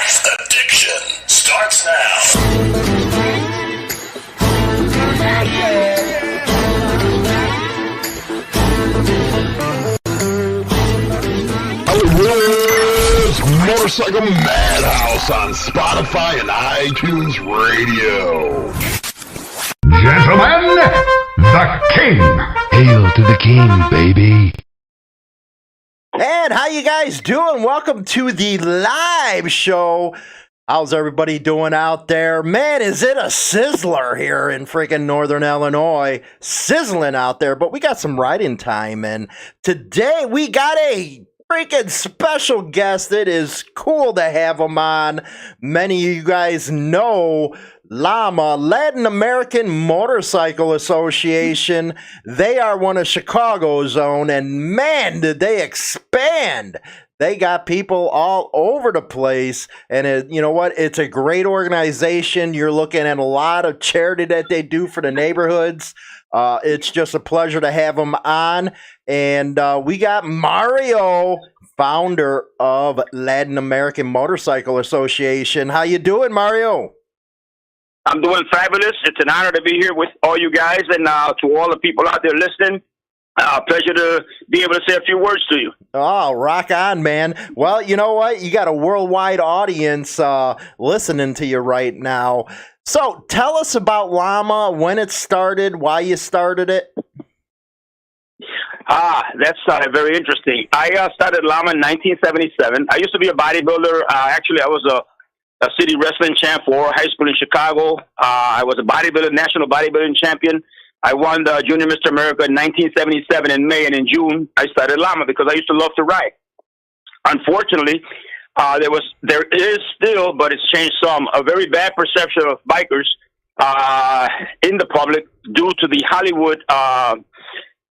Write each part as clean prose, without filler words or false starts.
Sex Addiction starts now. Hollywood's Motorcycle Madhouse on Spotify and iTunes Radio. Gentlemen, the King. Hail to the king, baby. And how you guys doing? Welcome to the live show. How's everybody doing out there? Man, is it a sizzler here in freaking Northern Illinois. Sizzling out there, but we got some riding time. And today we got a freaking special guest. It is cool to have him on. Many of you guys know LAMA, Latin American Motorcycle Association. They are one of Chicago's own, and man, did they expand. They got people all over the place, and you know what? It's a great organization. You're looking at a lot of charity that they do for the neighborhoods. It's just a pleasure to have them on, and we got Mario, founder of Latin American Motorcycle Association. How you doing, Mario? I'm doing fabulous. It's an honor to be here with all you guys, and to all the people out there listening, pleasure to be able to say a few words to you. Oh, rock on, man. Well, you know what? You got a worldwide audience listening to you right now. So tell us about LAMA, when it started, why you started it. That's very interesting. I started LAMA in 1977. I used to be a bodybuilder. Actually, I was a city wrestling champ for high school in Chicago. I was a national bodybuilding champion. I won the Junior Mr. America in 1977 in May, and in June I started LAMA because I used to love to ride. Unfortunately, there is still, but it's changed some, a very bad perception of bikers in the public due to the Hollywood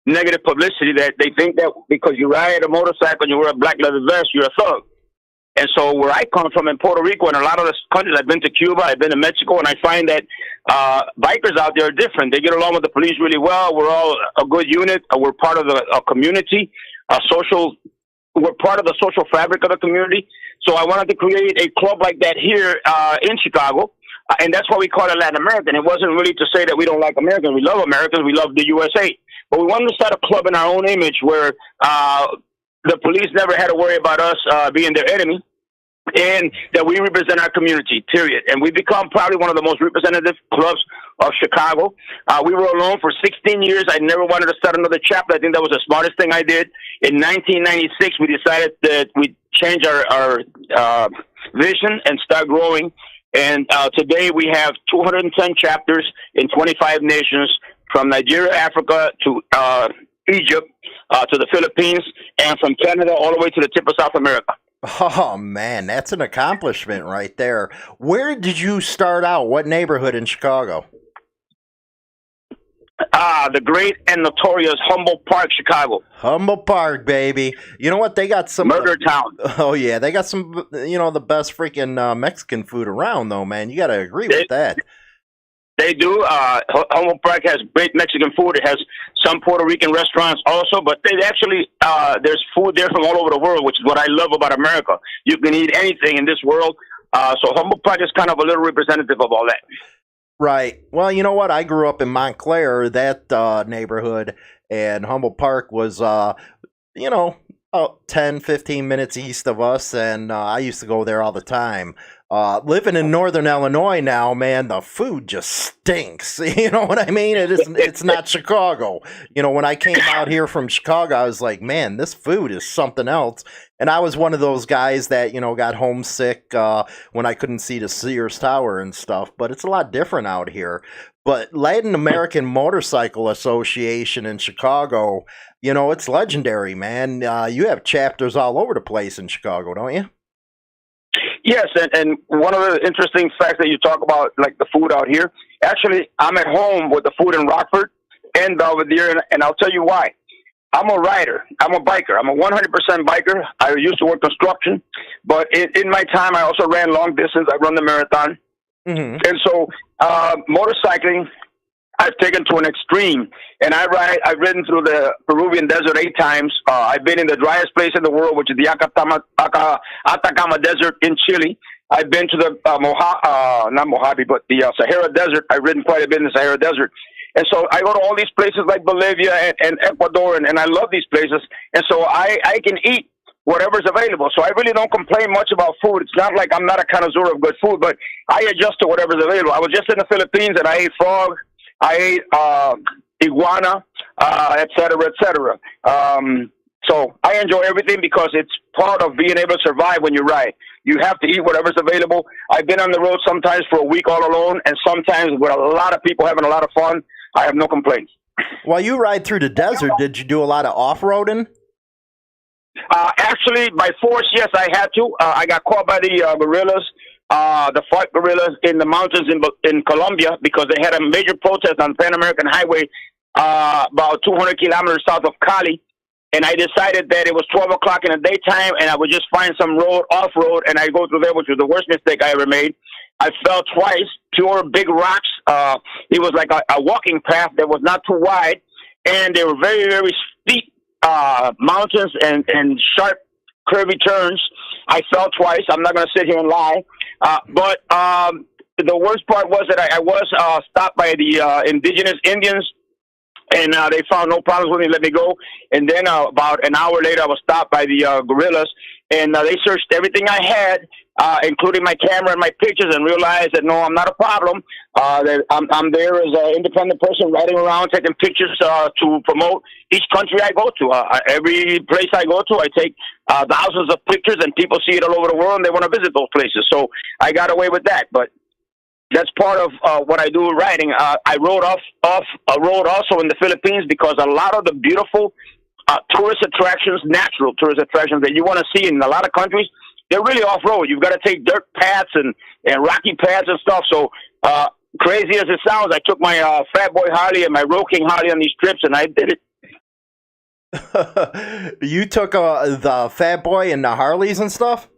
negative publicity, that they think that because you ride a motorcycle and you wear a black leather vest, you're a thug. And so where I come from in Puerto Rico and a lot of the countries, I've been to Cuba, I've been to Mexico, and I find that bikers out there are different. They get along with the police really well. We're all a good unit. We're part of a community, we're part of the social fabric of the community. So I wanted to create a club like that here in Chicago, and that's why we call it Latin American. It wasn't really to say that we don't like Americans. We love Americans. We love the USA. But we wanted to start a club in our own image where the police never had to worry about us being their enemy, and that we represent our community, period. And we've become probably one of the most representative clubs of Chicago. We were alone for 16 years. I never wanted to start another chapter. I think that was the smartest thing I did. In 1996, we decided that we'd change our vision and start growing. And today we have 210 chapters in 25 nations, from Nigeria, Africa, to Egypt, to the Philippines, and from Canada all the way to the tip of South America. Oh, man, that's an accomplishment right there. Where did you start out? What neighborhood in Chicago? The great and notorious Humboldt Park, Chicago. Humboldt Park, baby. You know what? They got some... Murder town. Oh, yeah. They got some, the best freaking Mexican food around, though, man. You got to agree with that. They do. Humboldt Park has great Mexican food. It has some Puerto Rican restaurants also, but they actually, there's food there from all over the world, which is what I love about America. You can eat anything in this world. So Humboldt Park is kind of a little representative of all that. Right. Well, you know what? I grew up in Montclair, that neighborhood, and Humboldt Park was, about 10, 15 minutes east of us, and I used to go there all the time. Living in Northern Illinois now, man, the food just stinks. You know what I mean? It's not Chicago. When I came out here from Chicago, I was like, man, this food is something else. And I was one of those guys that, got homesick when I couldn't see the Sears Tower and stuff. But it's a lot different out here. But Latin American Motorcycle Association in Chicago, it's legendary, man. You have chapters all over the place in Chicago, don't you? Yes, and one of the interesting facts that you talk about, like the food out here, actually, I'm at home with the food in Rockford and Belvedere, and I'll tell you why. I'm a rider. I'm a biker. I'm a 100% biker. I used to work construction, but in my time, I also ran long distance. I run the marathon. Mm-hmm. And so motorcycling, I've taken to an extreme. And I've ridden through the Peruvian desert 8 times. I've been in the driest place in the world, which is the Atacama Desert in Chile. I've been to the not Mojave, but the Sahara Desert. I've ridden quite a bit in the Sahara Desert. And so I go to all these places like Bolivia and Ecuador, and I love these places. And so I can eat whatever's available. So I really don't complain much about food. It's not like I'm not a connoisseur of good food, but I adjust to whatever's available. I was just in the Philippines, and I ate frog. I ate iguana, et cetera, et cetera. So I enjoy everything because it's part of being able to survive when you ride. You have to eat whatever's available. I've been on the road sometimes for a week all alone, and sometimes with a lot of people having a lot of fun. I have no complaints. While you ride through the desert, did you do a lot of off-roading? Actually, by force, yes, I had to. I got caught by the guerrillas, the FARC guerrillas in the mountains in Colombia because they had a major protest on the Pan American Highway about 200 kilometers south of Cali. And I decided that it was 12 o'clock in the daytime, and I would just find some road, off-road, and I'd go through there, which was the worst mistake I ever made. I fell twice, pure big rocks. It was like a walking path that was not too wide, and they were very, very steep mountains and sharp, curvy turns. I fell twice. I'm not going to sit here and lie. But the worst part was that I was stopped by the indigenous Indians, and they found no problems with me, let me go. And then about an hour later, I was stopped by the guerrillas, and they searched everything I had, including my camera and my pictures, and realized that, no, I'm not a problem. That I'm there as an independent person riding around, taking pictures to promote each country I go to. Every place I go to, I take thousands of pictures, and people see it all over the world, and they want to visit those places. So I got away with that. But that's part of what I do riding. I rode off a road also in the Philippines because a lot of the beautiful tourist attractions, natural tourist attractions that you want to see in a lot of countries, they're really off-road. You've got to take dirt paths and rocky paths and stuff. So crazy as it sounds, I took my Fat Boy Harley and my Road King Harley on these trips, and I did it. You took the Fat Boy and the Harleys and stuff?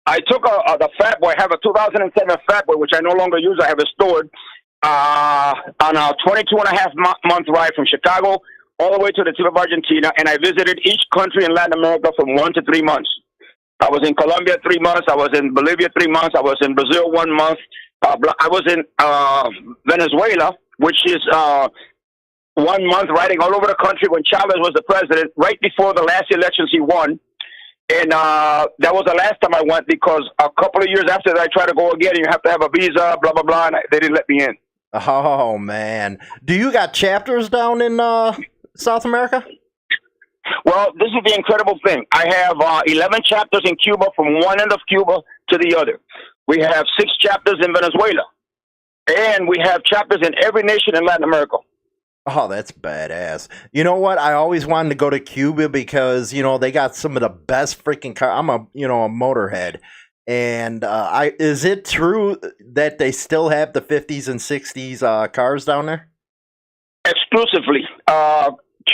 I took the Fat Boy. I have a 2007 Fat Boy, which I no longer use. I have it stored on a 22-and-a-half-month ride from Chicago all the way to the tip of Argentina, and I visited each country in Latin America from 1 to 3 months. I was in Colombia 3 months. I was in Bolivia 3 months. I was in Brazil 1 month. I was in Venezuela, which is 1 month riding all over the country when Chavez was the president, right before the last elections he won. And that was the last time I went because a couple of years after that, I tried to go again, and you have to have a visa, blah, blah, blah, and they didn't let me in. Oh, man. Do you got chapters down in South America? Well, this is the incredible thing. I have 11 chapters in Cuba from one end of Cuba to the other. We have 6 chapters in Venezuela. And we have chapters in every nation in Latin America. Oh, that's badass. You know what? I always wanted to go to Cuba because, you know, they got some of the best freaking cars. I'm a motorhead. And is it true that they still have the 50s and 60s cars down there? Exclusively.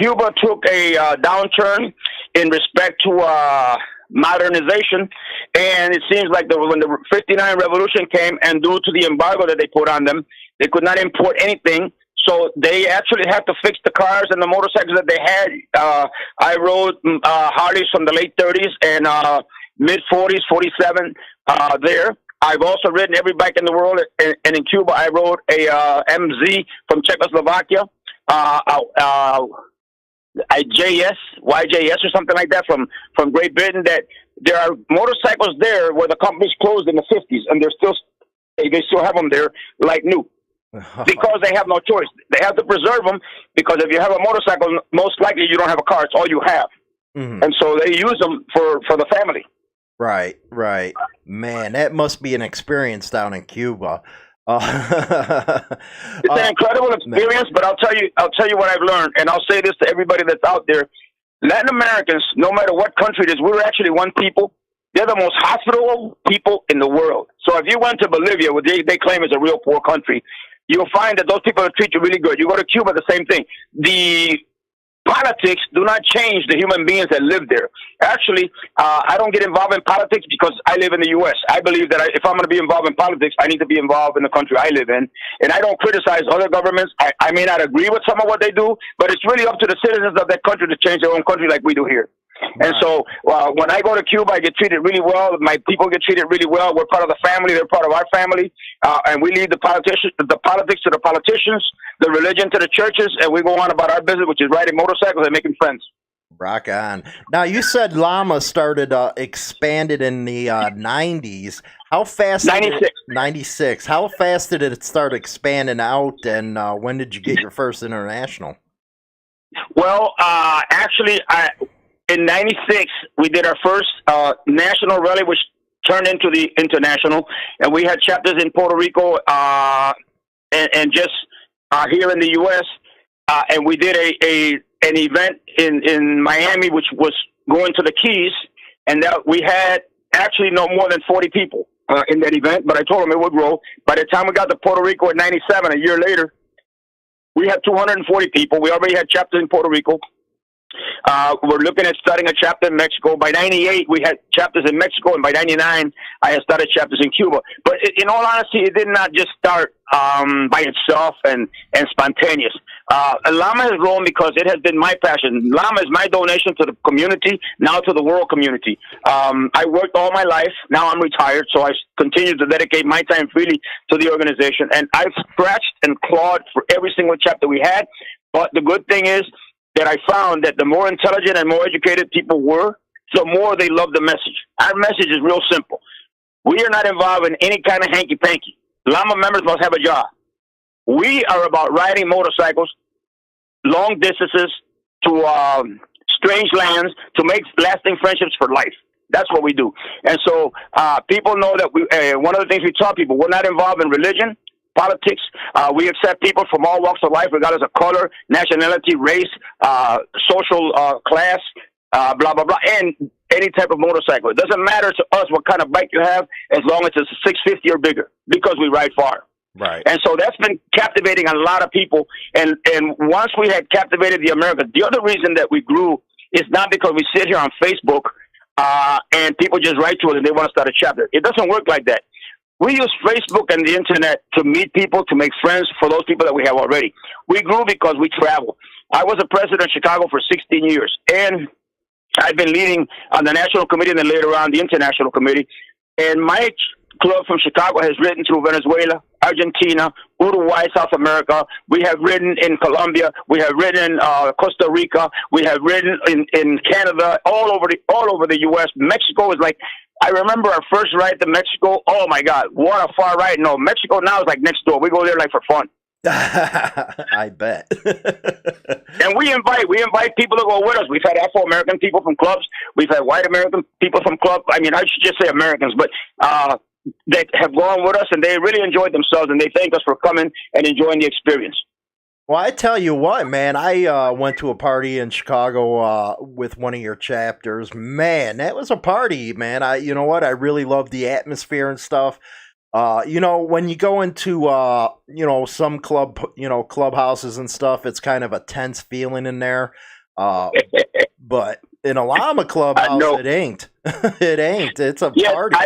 Cuba took a downturn in respect to modernization, and it seems like when the 59 revolution came, and due to the embargo that they put on them, they could not import anything. So they actually had to fix the cars and the motorcycles that they had. I rode Harleys from the late 30s and mid-40s, 47 there. I've also ridden every bike in the world, and in Cuba I rode a MZ from Czechoslovakia, YJS or something like that from Great Britain. That there are motorcycles there where the company's closed in the 50s, and they still have them there like new. Because they have no choice. They have to preserve them because if you have a motorcycle, most likely you don't have a car. It's all you have. Mm-hmm. And so they use them for the family. Right. Man, that must be an experience down in Cuba. It's an incredible experience, but I'll tell you what I've learned, and I'll say this to everybody that's out there. Latin Americans, no matter what country it is, we're actually one people. They're the most hospitable people in the world. So if you went to Bolivia, where they claim is a real poor country, you'll find that those people will treat you really good. You go to Cuba, the same thing. The politics do not change the human beings that live there. Actually, I don't get involved in politics because I live in the U.S. I believe that if I'm going to be involved in politics, I need to be involved in the country I live in. And I don't criticize other governments. I may not agree with some of what they do, but it's really up to the citizens of that country to change their own country like we do here. And so when I go to Cuba, I get treated really well. My people get treated really well. We're part of the family. They're part of our family. And we leave the politics to the politicians, the religion to the churches, and we go on about our business, which is riding motorcycles and making friends. Rock on. Now, you said LAMA started, expanded in the 90s. How fast? 96. 96. How fast did it start expanding out, and when did you get your first international? Well, actually, in 96, we did our first national rally, which turned into the international, and we had chapters in Puerto Rico and just here in the U.S., and we did an event in Miami, which was going to the Keys, and that we had actually no more than 40 people in that event, but I told them it would grow. By the time we got to Puerto Rico in 97, a year later, we had 240 people. We already had chapters in Puerto Rico. We're looking at starting a chapter in Mexico. By 98, we had chapters in Mexico, and by 99, I had started chapters in Cuba. But in all honesty, it did not just start by itself and spontaneous. LAMA has grown because it has been my passion. LAMA is my donation to the community, now to the world community. I worked all my life. Now I'm retired, so I continue to dedicate my time freely to the organization. And I've scratched and clawed for every single chapter we had. But the good thing is that I found that the more intelligent and more educated people were, the more they loved the message. Our message is real simple. We are not involved in any kind of hanky-panky. LAMA members must have a job. We are about riding motorcycles long distances to strange lands to make lasting friendships for life. That's what we do. And so people know that one of the things we tell people, we're not involved in religion, politics. We accept people from all walks of life, regardless of color, nationality, race, social class, blah, blah, blah, and any type of motorcycle. It doesn't matter to us what kind of bike you have as long as it's a 650 or bigger, because we ride far. Right. And so that's been captivating a lot of people. And once we had captivated the Americans, the other reason that we grew is not because we sit here on Facebook and people just write to us and they want to start a chapter. It doesn't work like that. We use Facebook and the internet to meet people, to make friends for those people that we have already. We grew because we travel. I was a president in Chicago for 16 years, and I've been leading on the national committee and then later on the international committee. And my club from Chicago has ridden through Venezuela, Argentina, Uruguay, South America. We have ridden in Colombia. We have ridden in Costa Rica. We have ridden in Canada, all over the U.S. Mexico is like, I remember our first ride to Mexico. Oh, my God, what a far ride. No, Mexico now is like next door. We go there like for fun. I bet. And we invite people to go with us. We've had Afro-American people from clubs. We've had white American people from clubs. I mean, I should just say Americans, but they have gone with us, and they really enjoyed themselves, and they thank us for coming and enjoying the experience. Well, I tell you what, man, I went to a party in Chicago with one of your chapters. Man, that was a party, man. You know what? I really loved the atmosphere and stuff. You know, when you go into, you know, some clubhouses and stuff, it's kind of a tense feeling in there. But in a LAMA clubhouse, it ain't. It ain't. It's a party.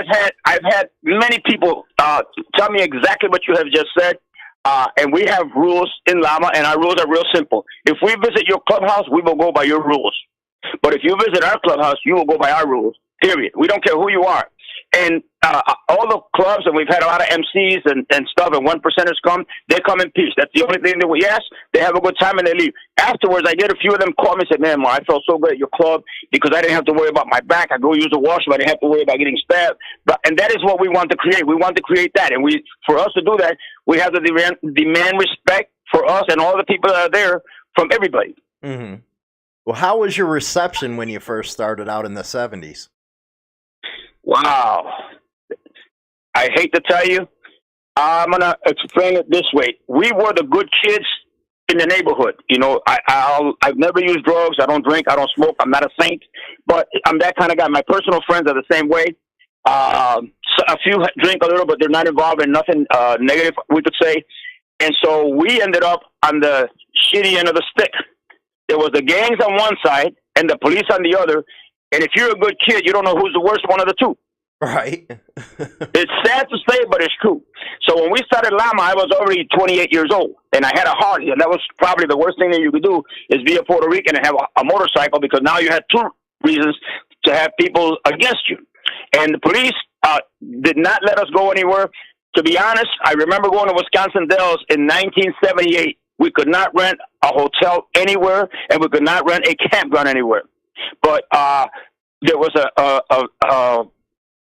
I've had many people tell me exactly what you have just said. And we have rules in LAMA, and our rules are real simple. If we visit your clubhouse, we will go by your rules. But if you visit our clubhouse, you will go by our rules, period. We don't care who you are. And all the clubs, and we've had a lot of MCs and stuff, and 1%ers come, they come in peace. That's the only thing that we ask. They have a good time, and they leave. Afterwards, I get a few of them call me and say, man, I felt so good at your club because I didn't have to worry about my back. I go use the washroom. I didn't have to worry about getting stabbed. And that is what we want to create. We want to create that. And for us to do that, we have to demand respect for us and all the people that are there from everybody. Mm-hmm. Well, how was your reception when you first started out in the 70s? Wow. I hate to tell you, I'm going to explain it this way. We were the good kids in the neighborhood. You know, I've never used drugs. I don't drink. I don't smoke. I'm not a saint, but I'm that kind of guy. My personal friends are the same way. So a few drink a little, but they're not involved in nothing negative, we could say. And so we ended up on the shitty end of the stick. There was the gangs on one side and the police on the other. And if you're a good kid, you don't know who's the worst one of the two. Right. It's sad to say, but it's true. So when we started LAMA, I was already 28 years old, and I had a Harley, and that was probably the worst thing that you could do is be a Puerto Rican and have a motorcycle, because now you had two reasons to have people against you. And the police did not let us go anywhere. To be honest, I remember going to Wisconsin Dells in 1978. We could not rent a hotel anywhere, and we could not rent a campground anywhere. But there was a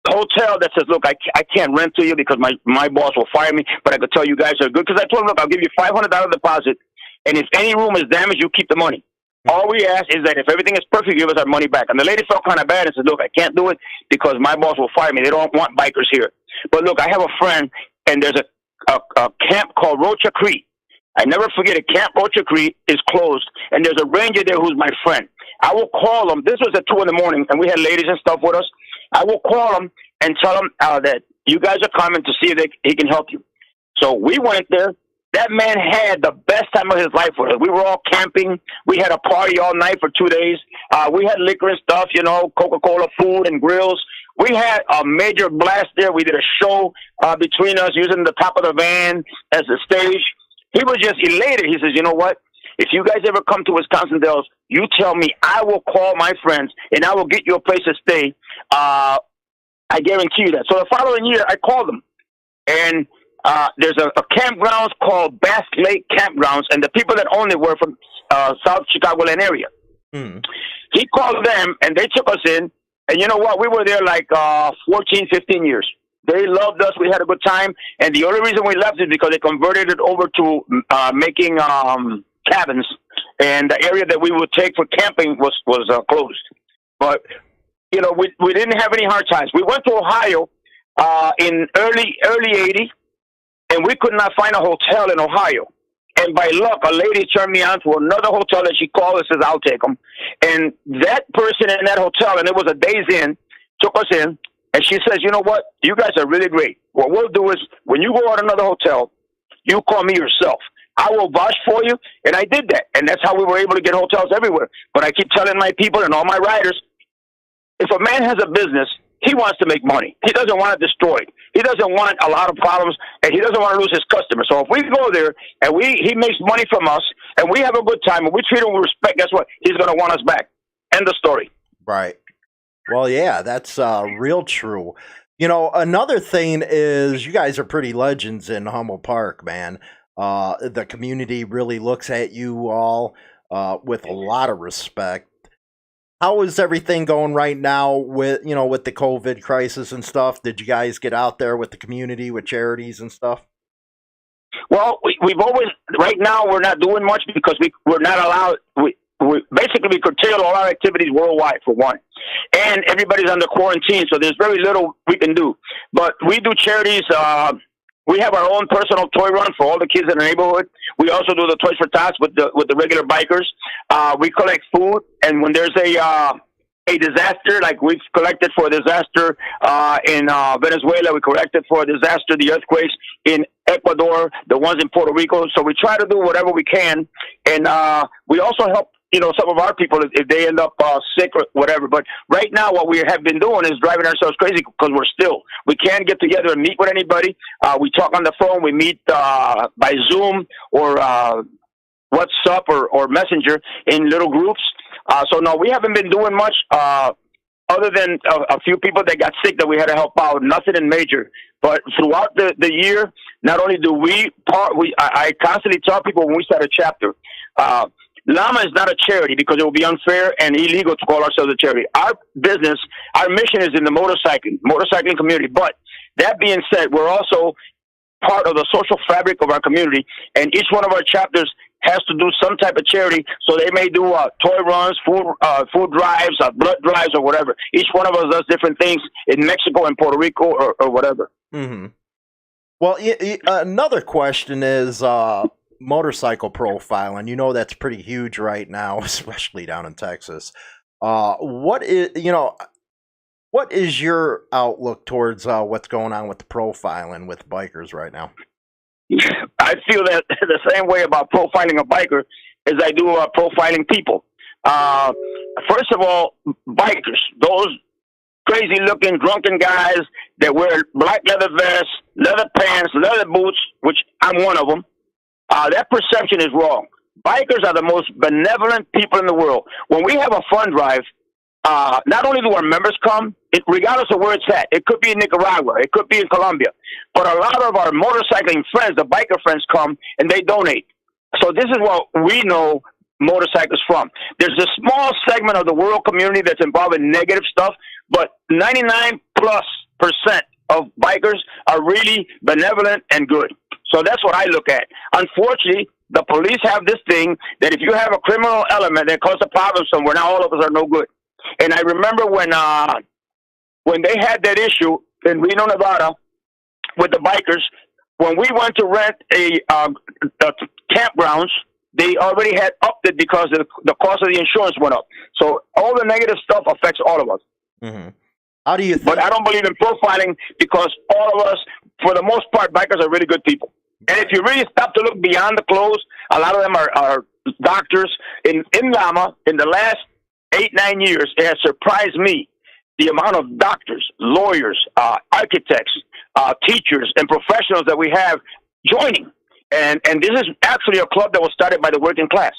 hotel that says, look, I can't rent to you because my boss will fire me, but I could tell you guys are good. Because I told him, look, I'll give you $500 deposit, and if any room is damaged, you keep the money. All we ask is that if everything is perfect, give us our money back. And the lady felt kind of bad and said, look, I can't do it because my boss will fire me. They don't want bikers here. But look, I have a friend, and there's a camp called Rocha Creek. I never forget it. Camp Rocha Creek is closed, and there's a ranger there who's my friend. I will call him. This was at 2 in the morning, and we had ladies and stuff with us. I will call him and tell him that you guys are coming to see if he can help you. So we went there. That man had the best time of his life with us. We were all camping. We had a party all night for 2 days. We had liquor and stuff, Coca-Cola, food and grills. We had a major blast there. We did a show between us using the top of the van as the stage. He was just elated. He says, you know what? If you guys ever come to Wisconsin Dells, you tell me. I will call my friends, and I will get you a place to stay. I guarantee you that. So the following year, I called them, and there's a campgrounds called Bass Lake Campgrounds, and the people that owned it were from South Chicagoland area. Mm. He called them, and they took us in, and you know what? We were there like 14, 15 years. They loved us. We had a good time, and the only reason we left is because they converted it over to making cabins, and the area that we would take for camping was closed. But we didn't have any hard times. We went to Ohio in early 80, and we could not find a hotel in Ohio. And by luck, a lady turned me on to another hotel that she called and says, I'll take them. And that person in that hotel, and it was a Days Inn, took us in, and she says, you know what? You guys are really great. What we'll do is when you go out another hotel, you call me yourself. I will vouch for you. And I did that. And that's how we were able to get hotels everywhere. But I keep telling my people and all my riders, if a man has a business, he wants to make money. He doesn't want it destroyed. He doesn't want a lot of problems, and he doesn't want to lose his customers. So if we go there and he makes money from us, and we have a good time, and we treat him with respect, guess what? He's going to want us back. End of story. Right. Well, yeah, that's real true. Another thing is you guys are pretty legends in Humboldt Park, man. The community really looks at you all with a lot of respect. How is everything going right now with the COVID crisis and stuff? Did you guys get out there with the community, with charities and stuff? Well, we've always, right now we're not doing much because we're not allowed, we curtail all our activities worldwide, for one. And everybody's under quarantine, so there's very little we can do. But we do charities. We have our own personal toy run for all the kids in the neighborhood. We also do the Toys for Tots with the regular bikers. We collect food, and when there's a disaster, like we've collected for a disaster in Venezuela, we collected for a disaster, the earthquakes in Ecuador, the ones in Puerto Rico. So we try to do whatever we can, and we also help some of our people if they end up sick or whatever. But right now what we have been doing is driving ourselves crazy because we can't get together and meet with anybody. We talk on the phone. We meet by Zoom or WhatsApp or Messenger in little groups. So no, we haven't been doing much other than a few people that got sick that we had to help out. Nothing in major. But throughout the year, not only do I constantly tell people when we start a chapter, LAMA is not a charity because it would be unfair and illegal to call ourselves a charity. Our business, our mission is in the motorcycling community. But that being said, we're also part of the social fabric of our community, and each one of our chapters has to do some type of charity. So they may do toy runs, food drives, blood drives, or whatever. Each one of us does different things in Mexico and Puerto Rico or whatever. Mm-hmm. Well, another question is motorcycle profiling. That's pretty huge right now, especially down in Texas. What is your outlook towards what's going on with the profiling with bikers right now? I feel that the same way about profiling a biker as I do profiling people. First of all, bikers, those crazy-looking, drunken guys that wear black leather vests, leather pants, leather boots, which I'm one of them, that perception is wrong. Bikers are the most benevolent people in the world. When we have a fun drive, not only do our members come, regardless of where it's at, it could be in Nicaragua, it could be in Colombia, but a lot of our motorcycling friends, the biker friends, come and they donate. So this is what we know motorcycles from. There's a small segment of the world community that's involved in negative stuff, but 99+% of bikers are really benevolent and good. So that's what I look at. Unfortunately, the police have this thing that if you have a criminal element that causes a problem somewhere, now all of us are no good. And I remember when they had that issue in Reno, Nevada, with the bikers, when we went to rent the campgrounds, they already had upped it because the cost of the insurance went up. So all the negative stuff affects all of us. Mm-hmm. How do you think? But I don't believe in profiling because all of us, for the most part, bikers are really good people. And if you really stop to look beyond the clothes, a lot of them are doctors. In LAMA, in the last 8-9 years, it has surprised me the amount of doctors, lawyers, architects, teachers, and professionals that we have joining. And this is actually a club that was started by the working class.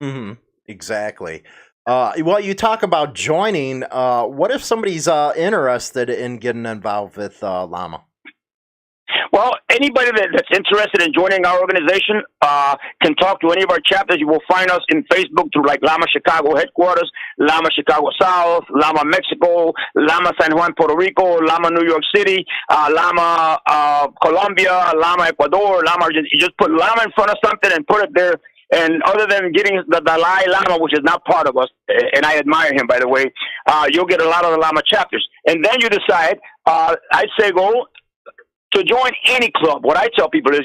Mm-hmm. Exactly. Well, you talk about joining. What if somebody's interested in getting involved with LAMA? Well, anybody that's interested in joining our organization can talk to any of our chapters. You will find us in Facebook through like LAMA Chicago headquarters, LAMA Chicago South, LAMA Mexico, LAMA San Juan, Puerto Rico, LAMA New York City, LAMA Colombia, LAMA Ecuador, LAMA Argentina. You just put LAMA in front of something and put it there. And other than getting the Dalai Lama, which is not part of us, and I admire him, by the way, you'll get a lot of the LAMA chapters. And then you decide, I'd say go to join any club. What I tell people is,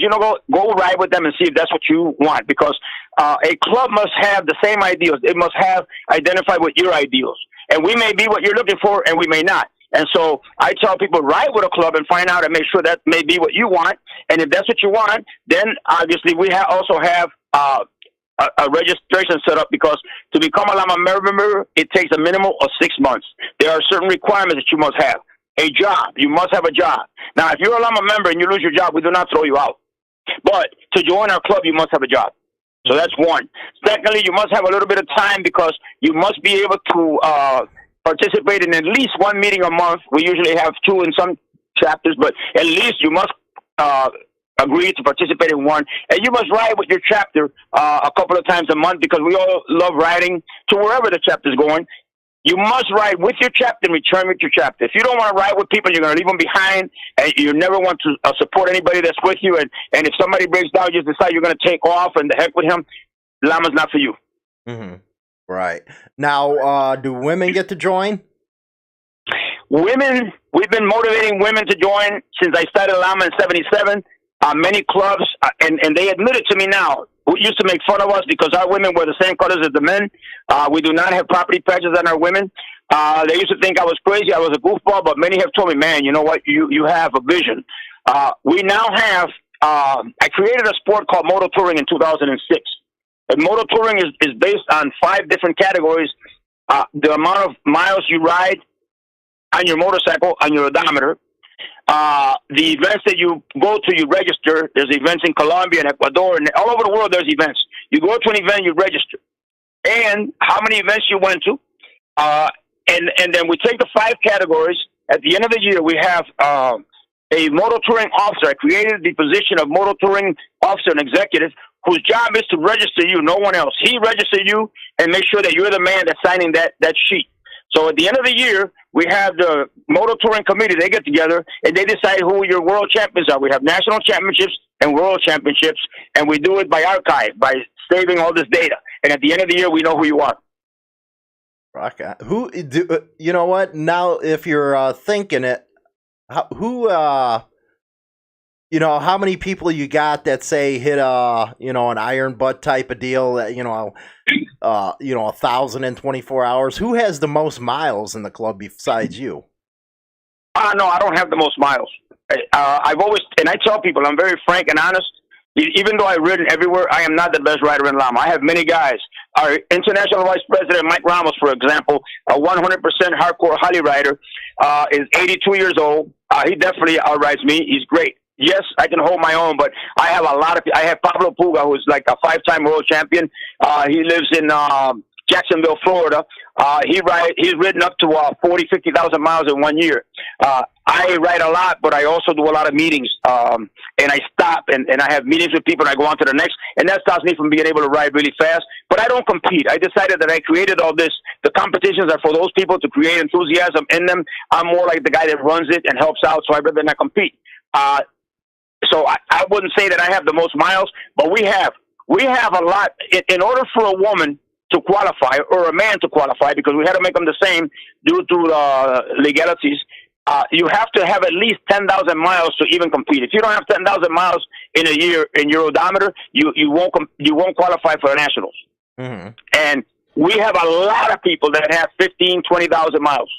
go ride with them and see if that's what you want, because a club must have the same ideals. It must have identified with your ideals. And we may be what you're looking for, and we may not. And so I tell people, ride with a club and find out and make sure that may be what you want. And if that's what you want, then obviously we also have a registration set up, because to become a LAMA member, it takes a minimum of 6 months. There are certain requirements that you must have. A job. You must have a job. Now, if you're a LAMA member and you lose your job, we do not throw you out. But to join our club, you must have a job. So that's one. Secondly, you must have a little bit of time, because you must be able to participate in at least one meeting a month. We usually have 2 in some chapters, but at least you must agree to participate in one. And you must ride with your chapter a couple of times a month, because we all love riding to wherever the chapter's going. You must ride with your chapter and return with your chapter. If you don't want to ride with people, you're going to leave them behind, and you never want to support anybody that's with you. And if somebody breaks down, you just decide you're going to take off and the heck with him. LAMA's not for you. Mm-hmm. Right. Now, do women get to join? Women, we've been motivating women to join since I started LAMA in 77. Many clubs, and they admit it to me now, who used to make fun of us because our women were the same colors as the men. We do not have property patches on our women. They used to think I was crazy, I was a goofball, but many have told me, man, you know what, you have a vision. We now have, I created a sport called motor touring in 2006. And motor touring is based on 5 different categories. The amount of miles you ride on your motorcycle, on your odometer, the events that you go to, you register. There's events in Colombia and Ecuador and all over the world. There's events. You go to an event, you register, and how many events you went to, and then we take the 5 categories. At the end of the year, we have a motor touring officer. I created the position of motor touring officer and executive, whose job is to register you, no one else. He registers you and make sure that you're the man that's signing that sheet. So at the end of the year, we have the motor touring committee. They get together and they decide who your world champions are. We have national championships and world championships, and we do it by archive, by saving all this data. And at the end of the year, we know who you are. Rock on. You know what? Now, if you're thinking it, how many people you got that say hit an iron butt type of deal, 1,024 hours? Who has the most miles in the club besides you? No, I don't have the most miles. I've always, and I tell people, I'm very frank and honest. Even though I've ridden everywhere, I am not the best rider in LAMA. I have many guys. Our international vice president, Mike Ramos, for example, a 100% hardcore Harley rider, is 82 years old. He definitely outrides me. He's great. Yes, I can hold my own, but I have I have Pablo Puga, who's like a 5-time world champion. He lives in Jacksonville, Florida. He's ridden up to 40, 50,000 miles in 1 year. I ride a lot, but I also do a lot of meetings. And I stop and I have meetings with people and I go on to the next. And that stops me from being able to ride really fast. But I don't compete. I decided that I created all this. The competitions are for those people to create enthusiasm in them. I'm more like the guy that runs it and helps out, so I'd rather not compete. So I wouldn't say that I have the most miles, but we have a lot. In order for a woman to qualify or a man to qualify, because we had to make them the same due to legalities, you have to have at least 10,000 miles to even compete. If you don't have 10,000 miles in a year in your odometer, you won't qualify for the nationals. Mm-hmm. And we have a lot of people that have 15,000, 20,000 miles.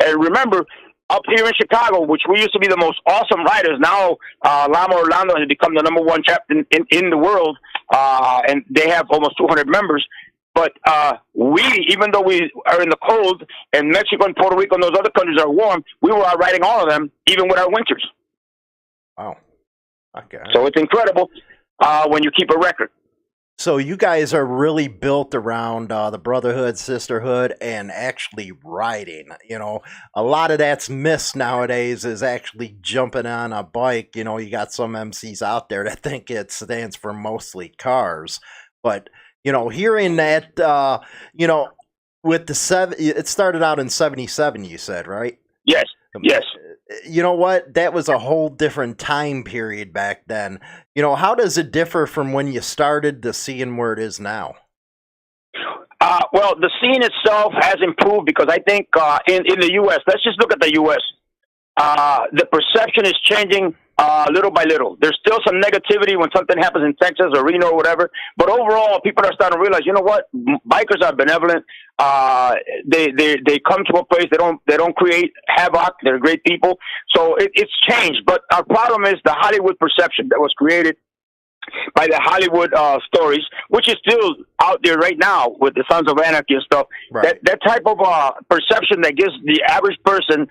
And remember, up here in Chicago, which we used to be the most awesome riders, now LAMA Orlando has become the number one chapter in the world, and they have almost 200 members. But even though we are in the cold, and Mexico and Puerto Rico and those other countries are warm, we were out riding all of them, even with our winters. Wow. Okay. So it's incredible when you keep a record. So you guys are really built around the Brotherhood, Sisterhood, and actually riding. You know, a lot of that's missed nowadays is actually jumping on a bike. You know, you got some MCs out there that think it stands for mostly cars. But, you know, hearing that, you know, with it started out in 77, you said, right? Yes, yes. You know what? That was a whole different time period back then. You know, how does it differ from when you started to seeing where it is now? Well, the scene itself has improved because I think in the U.S., let's just look at the U.S., the perception is changing little by little. There's still some negativity when something happens in Texas or Reno or whatever, but overall, people are starting to realize, you know what? Bikers are benevolent. They come to a place. They don't create havoc. They're great people. So it's changed. But our problem is the Hollywood perception that was created by the Hollywood stories, which is still out there right now with the Sons of Anarchy and stuff. Right. That type of perception that gives the average person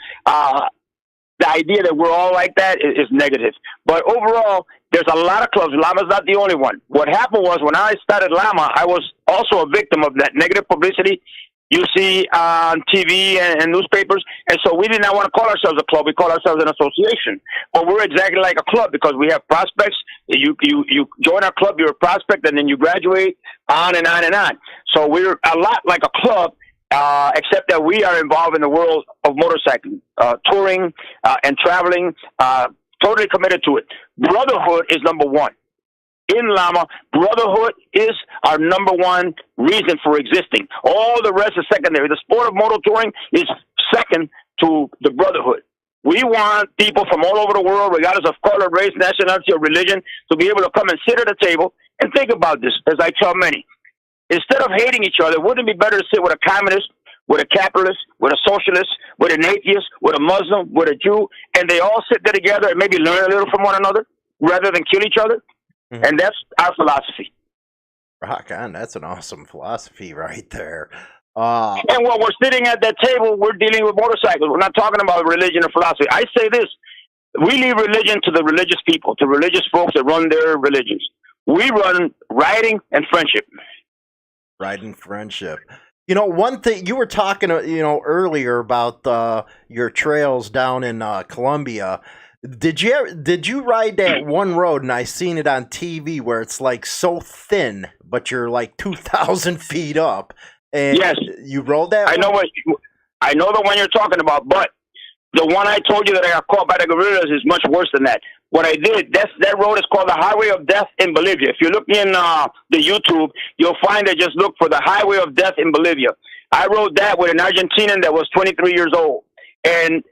the idea that we're all like that is negative. But overall, there's a lot of clubs. LAMA's not the only one. What happened was when I started LAMA, I was also a victim of that negative publicity you see on TV and newspapers. And so we did not want to call ourselves a club. We call ourselves an association. But we're exactly like a club because we have prospects. You join our club, you're a prospect, and then you graduate on and on and on. So we're a lot like a club. Except that we are involved in the world of motorcycling, touring, and traveling, totally committed to it. Brotherhood is number one. In LAMA, brotherhood is our number one reason for existing. All the rest is secondary. The sport of motor touring is second to the brotherhood. We want people from all over the world, regardless of color, race, nationality, or religion, to be able to come and sit at a table and think about this, as I tell many. Instead of hating each other, wouldn't it be better to sit with a communist, with a capitalist, with a socialist, with an atheist, with a Muslim, with a Jew, and they all sit there together and maybe learn a little from one another rather than kill each other? Mm-hmm. And that's our philosophy. Rock on. That's an awesome philosophy right there. And while we're sitting at that table, we're dealing with motorcycles. We're not talking about religion or philosophy. I say this. We leave religion to the religious people, to religious folks that run their religions. We run riding and friendship. Riding friendship. You know, one thing you were talking, you know, earlier about your trails down in Colombia. Did you ride that one road? And I seen it on TV where it's like so thin, but you're like 2,000 feet up. And yes, you rode that. I know the one you're talking about, but the one I told you that I got caught by the guerrillas is much worse than that. What I did, that road is called the Highway of Death in Bolivia. If you look in the YouTube, you'll find that just look for the Highway of Death in Bolivia. I rode that with an Argentinian that was 23 years old. And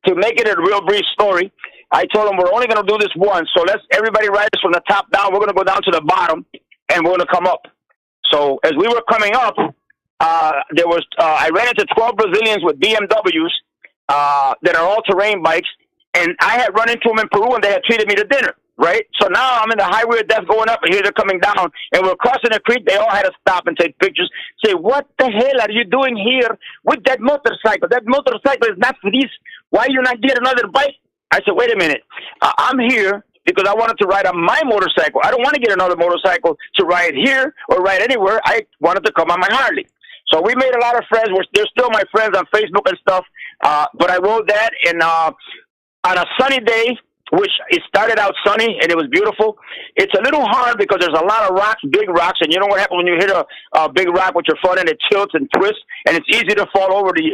to make it a real brief story, I told him we're only going to do this once, so let's everybody ride this from the top down. We're going to go down to the bottom, and we're going to come up. So as we were coming up, I ran into 12 Brazilians with BMWs that are all-terrain bikes, and I had run into them in Peru, and they had treated me to dinner, right? So now I'm in the Highway of Death going up, and here they're coming down, and we're crossing the creek. They all had to stop and take pictures, say, what the hell are you doing here with that motorcycle? That motorcycle is not for this. Why you not get another bike? I said, wait a minute. I'm here because I wanted to ride on my motorcycle. I don't want to get another motorcycle to ride here or ride anywhere. I wanted to come on my Harley. So we made a lot of friends. They're still my friends on Facebook and stuff. But I rode that, and on a sunny day, which it started out sunny, and it was beautiful. It's a little hard because there's a lot of rocks, big rocks, and you know what happens when you hit a big rock with your front end? It tilts and twists, and it's easy to fall over the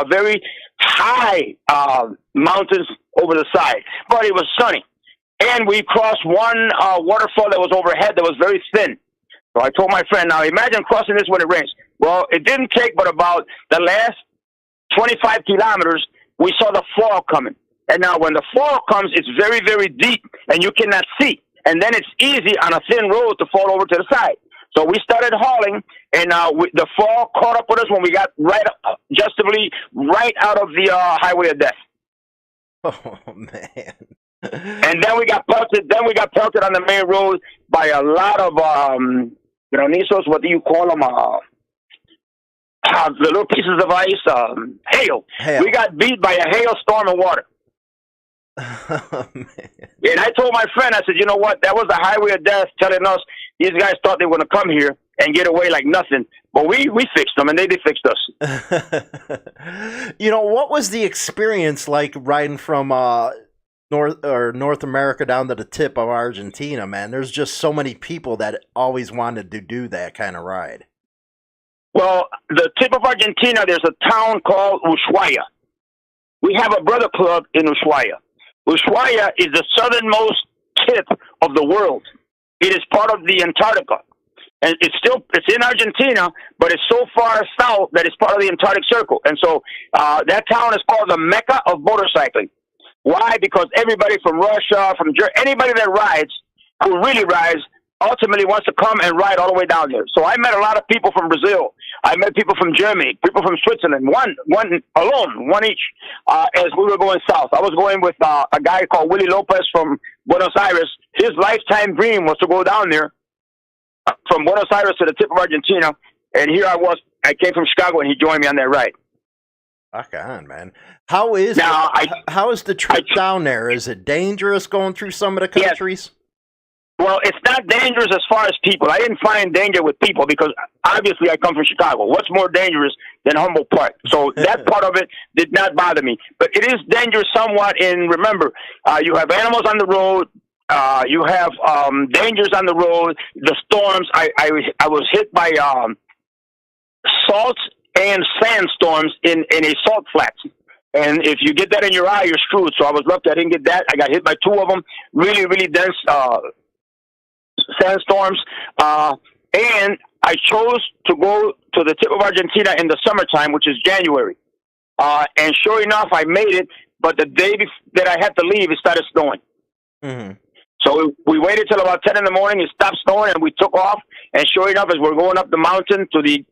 very high mountains over the side. But it was sunny. And we crossed one waterfall that was overhead that was very thin. So I told my friend, now imagine crossing this when it rains. Well, it didn't take but about the last 25 kilometers, we saw the fall coming. And now when the fall comes, it's very, very deep, and you cannot see. And then it's easy on a thin road to fall over to the side. So we started hauling, and the fall caught up with us when we got right out of the highway of death. Oh, man. And then we got pelted. Then we got pelted on the main road by a lot of granisos. What do you call them? The little pieces of ice. Hail. We got beat by a hailstorm of water. Oh, man. And I told my friend, I said, you know what? That was the highway of death telling us these guys thought they were going to come here and get away like nothing. But we fixed them, and they fixed us. You know, what was the experience like riding from North America down to the tip of Argentina, man? There's just so many people that always wanted to do that kind of ride. Well, the tip of Argentina, there's a town called Ushuaia. We have a brother club in Ushuaia. Ushuaia is the southernmost tip of the world. It is part of the Antarctica. And it's in Argentina, but it's so far south that it's part of the Antarctic Circle. And so that town is called the Mecca of motorcycling. Why? Because everybody from Russia, from Germany, anybody that rides, who really rides, ultimately wants to come and ride all the way down there. So I met a lot of people from Brazil. I met people from Germany, people from Switzerland, one each, as we were going south. I was going with a guy called Willie Lopez from Buenos Aires. His lifetime dream was to go down there from Buenos Aires to the tip of Argentina. And here I was. I came from Chicago, and he joined me on that ride. Rock on, man. How is the trip down there? Is it dangerous going through some of the countries? Yes. Well, it's not dangerous as far as people. I didn't find danger with people because obviously I come from Chicago. What's more dangerous than Humboldt Park? So that part of it did not bother me. But it is dangerous somewhat remember, you have animals on the road. You have dangers on the road. The storms. I was hit by salt and sandstorms in a salt flat. And if you get that in your eye, you're screwed. So I was lucky I didn't get that. I got hit by two of them. Really, really dense sandstorms. And I chose to go to the tip of Argentina in the summertime, which is January. And sure enough, I made it. But the day that I had to leave, it started snowing. Mm-hmm. So we waited till about 10 in the morning. It stopped snowing, and we took off. And sure enough, as we're going up the mountain to the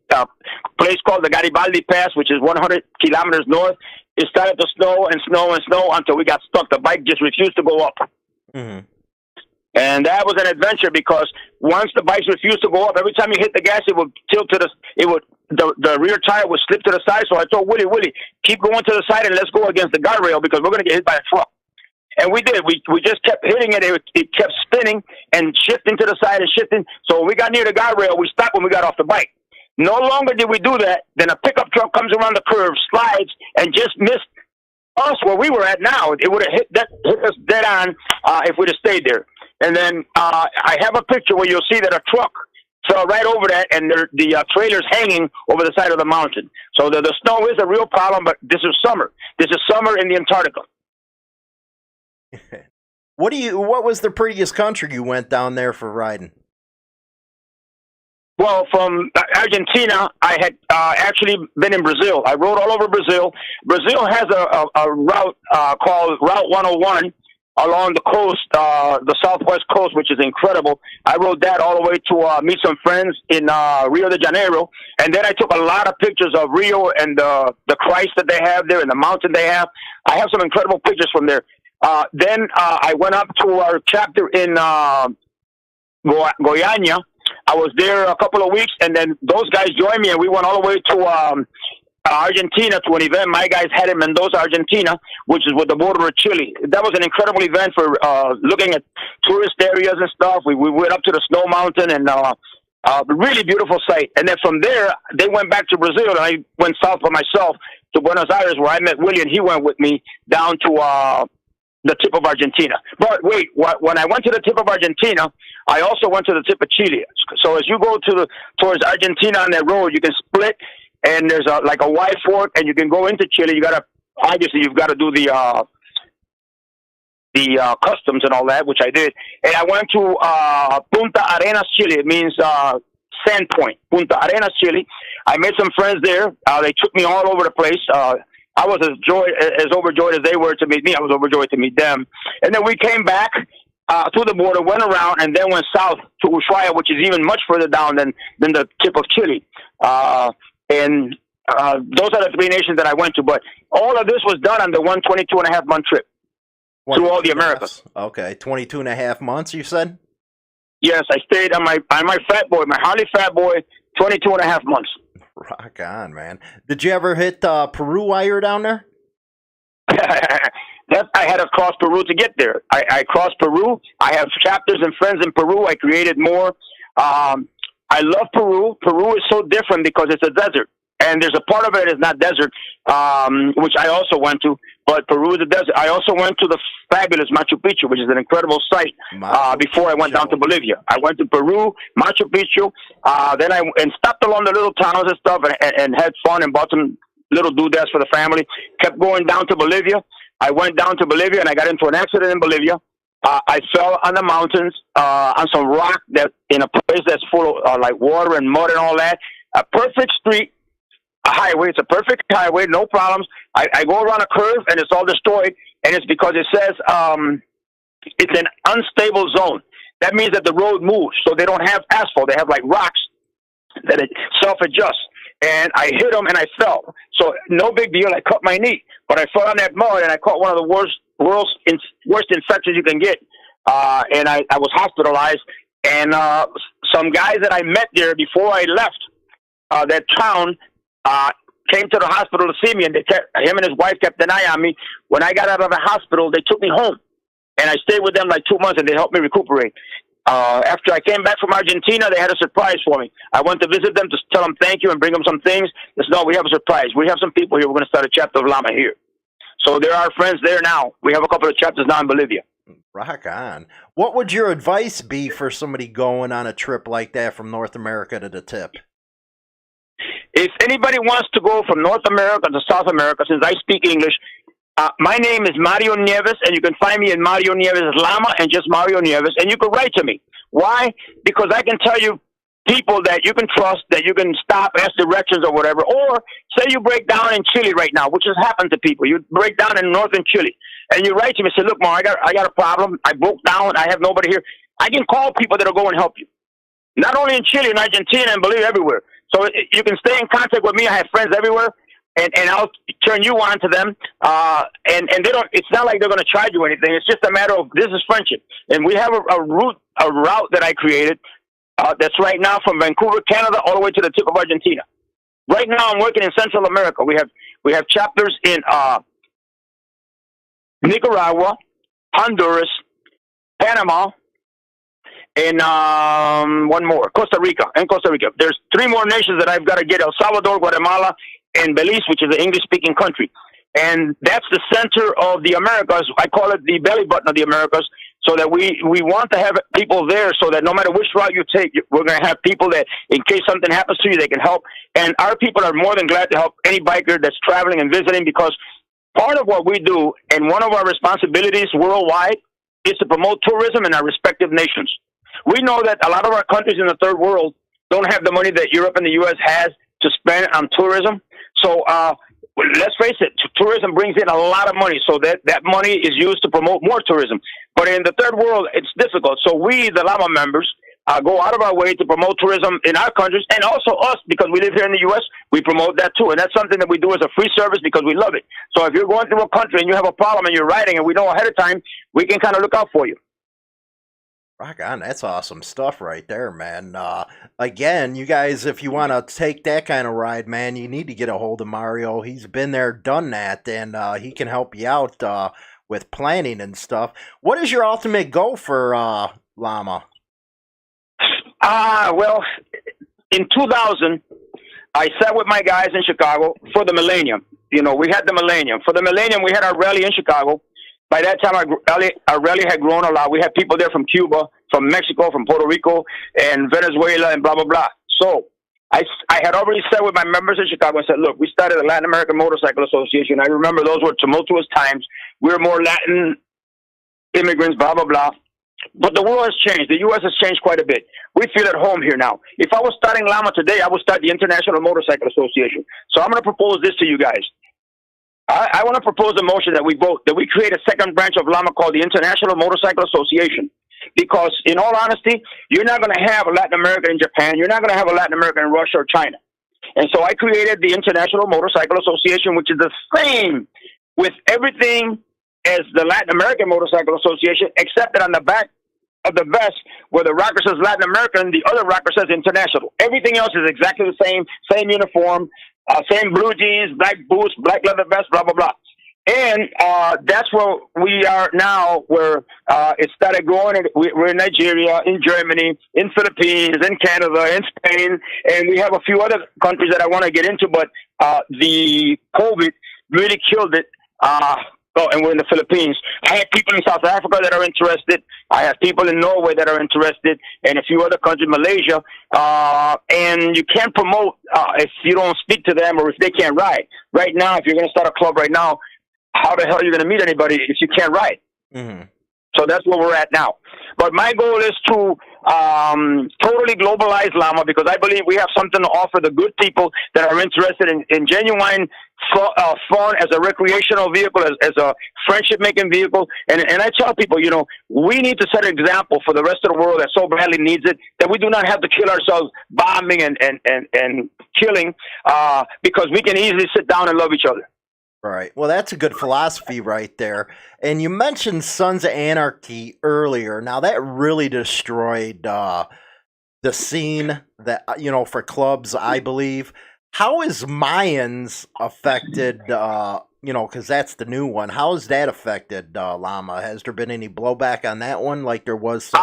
place called the Garibaldi Pass, which is 100 kilometers north, it started to snow and snow and snow until we got stuck. The bike just refused to go up. Mm-hmm. And that was an adventure because once the bikes refused to go up, every time you hit the gas, it would tilt to the rear tire would slip to the side. So I told Willie, keep going to the side and let's go against the guardrail because we're going to get hit by a truck. And we did. We just kept hitting it. It kept spinning and shifting to the side and shifting. So when we got near the guardrail, we stopped when we got off the bike. No longer did we do that. Then a pickup truck comes around the curve, slides, and just missed us where we were at now. It would have hit us dead on if we'd have stayed there. And then I have a picture where you'll see that a truck fell right over that, and the trailer's hanging over the side of the mountain. So the snow is a real problem, but this is summer. This is summer in the Antarctica. What was the prettiest country you went down there for riding? Well, from Argentina, I had actually been in Brazil. I rode all over Brazil. Brazil has a route called Route 101 along the coast, the southwest coast, which is incredible. I rode that all the way to meet some friends in Rio de Janeiro. And then I took a lot of pictures of Rio and the Christ that they have there and the mountain they have. I have some incredible pictures from there. Then I went up to our chapter in Goiânia. I was there a couple of weeks, and then those guys joined me, and we went all the way to Argentina to an event my guys had in Mendoza, Argentina, which is with the border of Chile. That was an incredible event for looking at tourist areas and stuff. We went up to the snow mountain and really beautiful sight. And then from there, they went back to Brazil, and I went south by myself to Buenos Aires, where I met Willie, and he went with me down to the tip of Argentina. But wait, when I went to the tip of Argentina, I also went to the tip of Chile. So as you go towards Argentina on that road, you can split, and there's a wide fork, and you can go into Chile. You've got to do the customs and all that, which I did. And I went to Punta Arenas, Chile. It means sand point. Punta Arenas, Chile. I made some friends there. They took me all over the place. I was as overjoyed as they were to meet me. I was overjoyed to meet them. And then we came back to the border, went around, and then went south to Ushuaia, which is even much further down than the tip of Chile. And those are the three nations that I went to. But all of this was done on the 22.5-month trip through all the Americas. Okay, 22.5 months, you said? Yes, I stayed on my fat boy, my Harley fat boy, 22.5 months. Rock on, man. Did you ever hit Peru while you were down there? I had to cross Peru to get there. I crossed Peru. I have chapters and friends in Peru. I created more. I love Peru. Peru is so different because it's a desert. And there's a part of it is not desert, which I also went to. But Peru is a desert. I also went to the fabulous Machu Picchu, which is an incredible site, before I went down to Bolivia. I went to Peru, Machu Picchu, then I stopped along the little towns and stuff and had fun and bought some little doodads for the family. Kept going down to Bolivia. I went down to Bolivia, and I got into an accident in Bolivia. I fell on the mountains on some rock that in a place that's full of like water and mud and all that. A perfect street. A highway. It's a perfect highway, no problems. I go around a curve, and it's all destroyed, and it's because it says it's an unstable zone. That means that the road moves, so they don't have asphalt. They have, like, rocks that it self-adjusts. And I hit them, and I fell. So no big deal. I cut my knee. But I fell on that mud, and I caught one of the worst infections you can get. And I was hospitalized. And some guys that I met there before I left that town came to the hospital to see me, and him and his wife kept an eye on me. When I got out of the hospital, they took me home, and I stayed with them like 2 months, and they helped me recuperate. After I came back from Argentina, they had a surprise for me. I went to visit them to tell them thank you and bring them some things. They said, no, we have a surprise. We have some people here. We're going to start a chapter of LAMA here. So there are friends there now. We have a couple of chapters now in Bolivia. Rock on. What would your advice be for somebody going on a trip like that from North America to the tip? If anybody wants to go from North America to South America, since I speak English, my name is Mario Nieves, and you can find me in Mario Nieves Lama and just Mario Nieves, and you can write to me. Why? Because I can tell you people that you can trust, that you can stop, ask directions or whatever. Or say you break down in Chile right now, which has happened to people. You break down in northern Chile, and you write to me and say, look, Mar, I got a problem. I broke down. I have nobody here. I can call people that'll go and help you. Not only in Chile, in Argentina, and Bolivia, everywhere. So you can stay in contact with me. I have friends everywhere, and I'll turn you on to them. And they don't. It's not like they're going to charge you anything. It's just a matter of this is friendship. And we have a route that I created that's right now from Vancouver, Canada, all the way to the tip of Argentina. Right now, I'm working in Central America. We have chapters in Nicaragua, Honduras, Panama, and one more, Costa Rica. There's 3 more nations that I've got to get: El Salvador, Guatemala, and Belize, which is an English-speaking country. And that's the center of the Americas. I call it the belly button of the Americas, so that we want to have people there so that no matter which route you take, we're going to have people that, in case something happens to you, they can help. And our people are more than glad to help any biker that's traveling and visiting, because part of what we do, and one of our responsibilities worldwide, is to promote tourism in our respective nations. We know that a lot of our countries in the third world don't have the money that Europe and the U.S. has to spend on tourism. So let's face it, tourism brings in a lot of money, so that money is used to promote more tourism. But in the third world, it's difficult. So we, the LAMA members, go out of our way to promote tourism in our countries, and also us, because we live here in the U.S., we promote that too. And that's something that we do as a free service because we love it. So if you're going through a country and you have a problem and you're writing and we know ahead of time, we can kind of look out for you. Rock on. That's awesome stuff right there, man. Again, you guys, if you want to take that kind of ride, man, you need to get a hold of Mario. He's been there, done that, and he can help you out with planning and stuff. What is your ultimate goal for LAMA? Well, in 2000, I sat with my guys in Chicago for the Millennium. You know, we had the Millennium. For the Millennium, we had our rally in Chicago. By that time, our rally had grown a lot. We had people there from Cuba, from Mexico, from Puerto Rico, and Venezuela, and blah, blah, blah. So I had already sat with my members in Chicago and said, look, we started the Latin American Motorcycle Association. I remember those were tumultuous times. We were more Latin immigrants, blah, blah, blah. But the world has changed. The U.S. has changed quite a bit. We feel at home here now. If I was starting LAMA today, I would start the International Motorcycle Association. So I'm going to propose this to you guys. I want to propose a motion that we create a second branch of LAMA called the International Motorcycle Association. Because, in all honesty, you're not going to have a Latin American in Japan. You're not going to have a Latin American in Russia or China. And so I created the International Motorcycle Association, which is the same with everything as the Latin American Motorcycle Association, except that on the back of the vest, where the rocker says Latin American, the other rocker says International. Everything else is exactly the same uniform, same blue jeans, black boots, black leather vest, blah, blah, blah. And that's where we are now, where it started growing. We're in Nigeria, in Germany, in Philippines, in Canada, in Spain, and we have a few other countries that I want to get into, but the COVID really killed it. And we're in the Philippines. I have people in South Africa that are interested. I have people in Norway that are interested, and a few other countries, Malaysia. And you can't promote if you don't speak to them or if they can't ride. Right now, if you're going to start a club right now, how the hell are you going to meet anybody if you can't ride? Mm-hmm. So that's where we're at now. But my goal is to totally globalize LAMA, because I believe we have something to offer the good people that are interested in genuine fun as a recreational vehicle, as a friendship-making vehicle. And I tell people, you know, we need to set an example for the rest of the world that so badly needs it, that we do not have to kill ourselves bombing and killing, because we can easily sit down and love each other. Right. Well, that's a good philosophy right there. And you mentioned Sons of Anarchy earlier. Now, that really destroyed the scene that, you know, for clubs, I believe. How is Mayans affected, you know, because that's the new one. How has that affected LAMA? Has there been any blowback on that one like there was? No.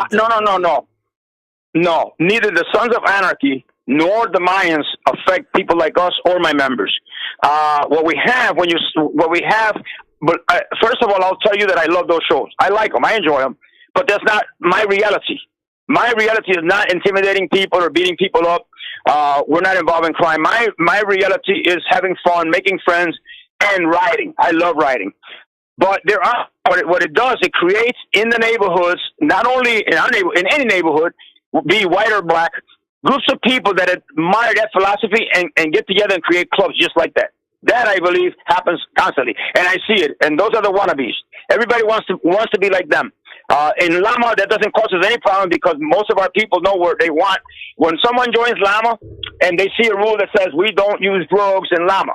Neither the Sons of Anarchy nor the Mayans affect people like us or my members. But first of all, I'll tell you that I love those shows. I like them. I enjoy them. But that's not my reality. My reality is not intimidating people or beating people up. We're not involved in crime. My reality is having fun, making friends, and riding. I love riding. But what it does, it creates in the neighborhoods, not only in our neighborhood, in any neighborhood, be white or black, groups of people that admire that philosophy and get together and create clubs just like that. That, I believe, happens constantly. And I see it. And those are the wannabes. Everybody wants to be like them. In LAMA, that doesn't cause us any problem, because most of our people know what they want. When someone joins LAMA and they see a rule that says we don't use drugs in LAMA,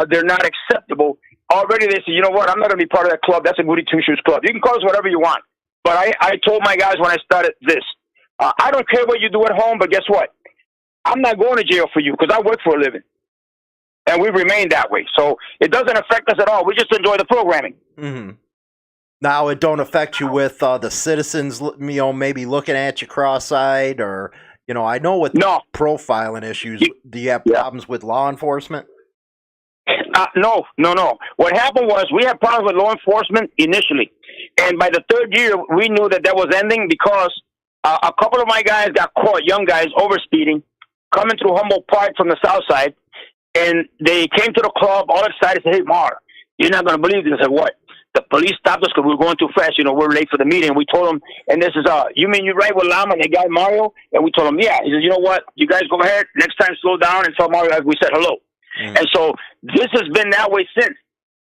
they're not acceptable. Already they say, you know what, I'm not going to be part of that club. That's a goody two-shoes club. You can call us whatever you want. But I told my guys when I started this, I don't care what you do at home, but guess what? I'm not going to jail for you, because I work for a living. And we remain that way. So it doesn't affect us at all. We just enjoy the programming. Mm-hmm. Now, it don't affect you with the citizens, you know, maybe looking at you cross-eyed, or, you know, I know with profiling issues, do you have problems with law enforcement? No. What happened was we had problems with law enforcement initially. And by the third year, we knew that was ending, because a couple of my guys got caught, young guys, overspeeding, coming through Humboldt Park from the south side. And they came to the club all excited, said, "Hey, Mar, you're not going to believe this." I said, "What?" "The police stopped us because we were going too fast. You know, we're late for the meeting." We told them, and this is, "You mean you ride with LAMA and the guy Mario?" And we told him, "Yeah." He says, "You know what? You guys go ahead. Next time, slow down and tell Mario we said hello." Mm. And so this has been that way since.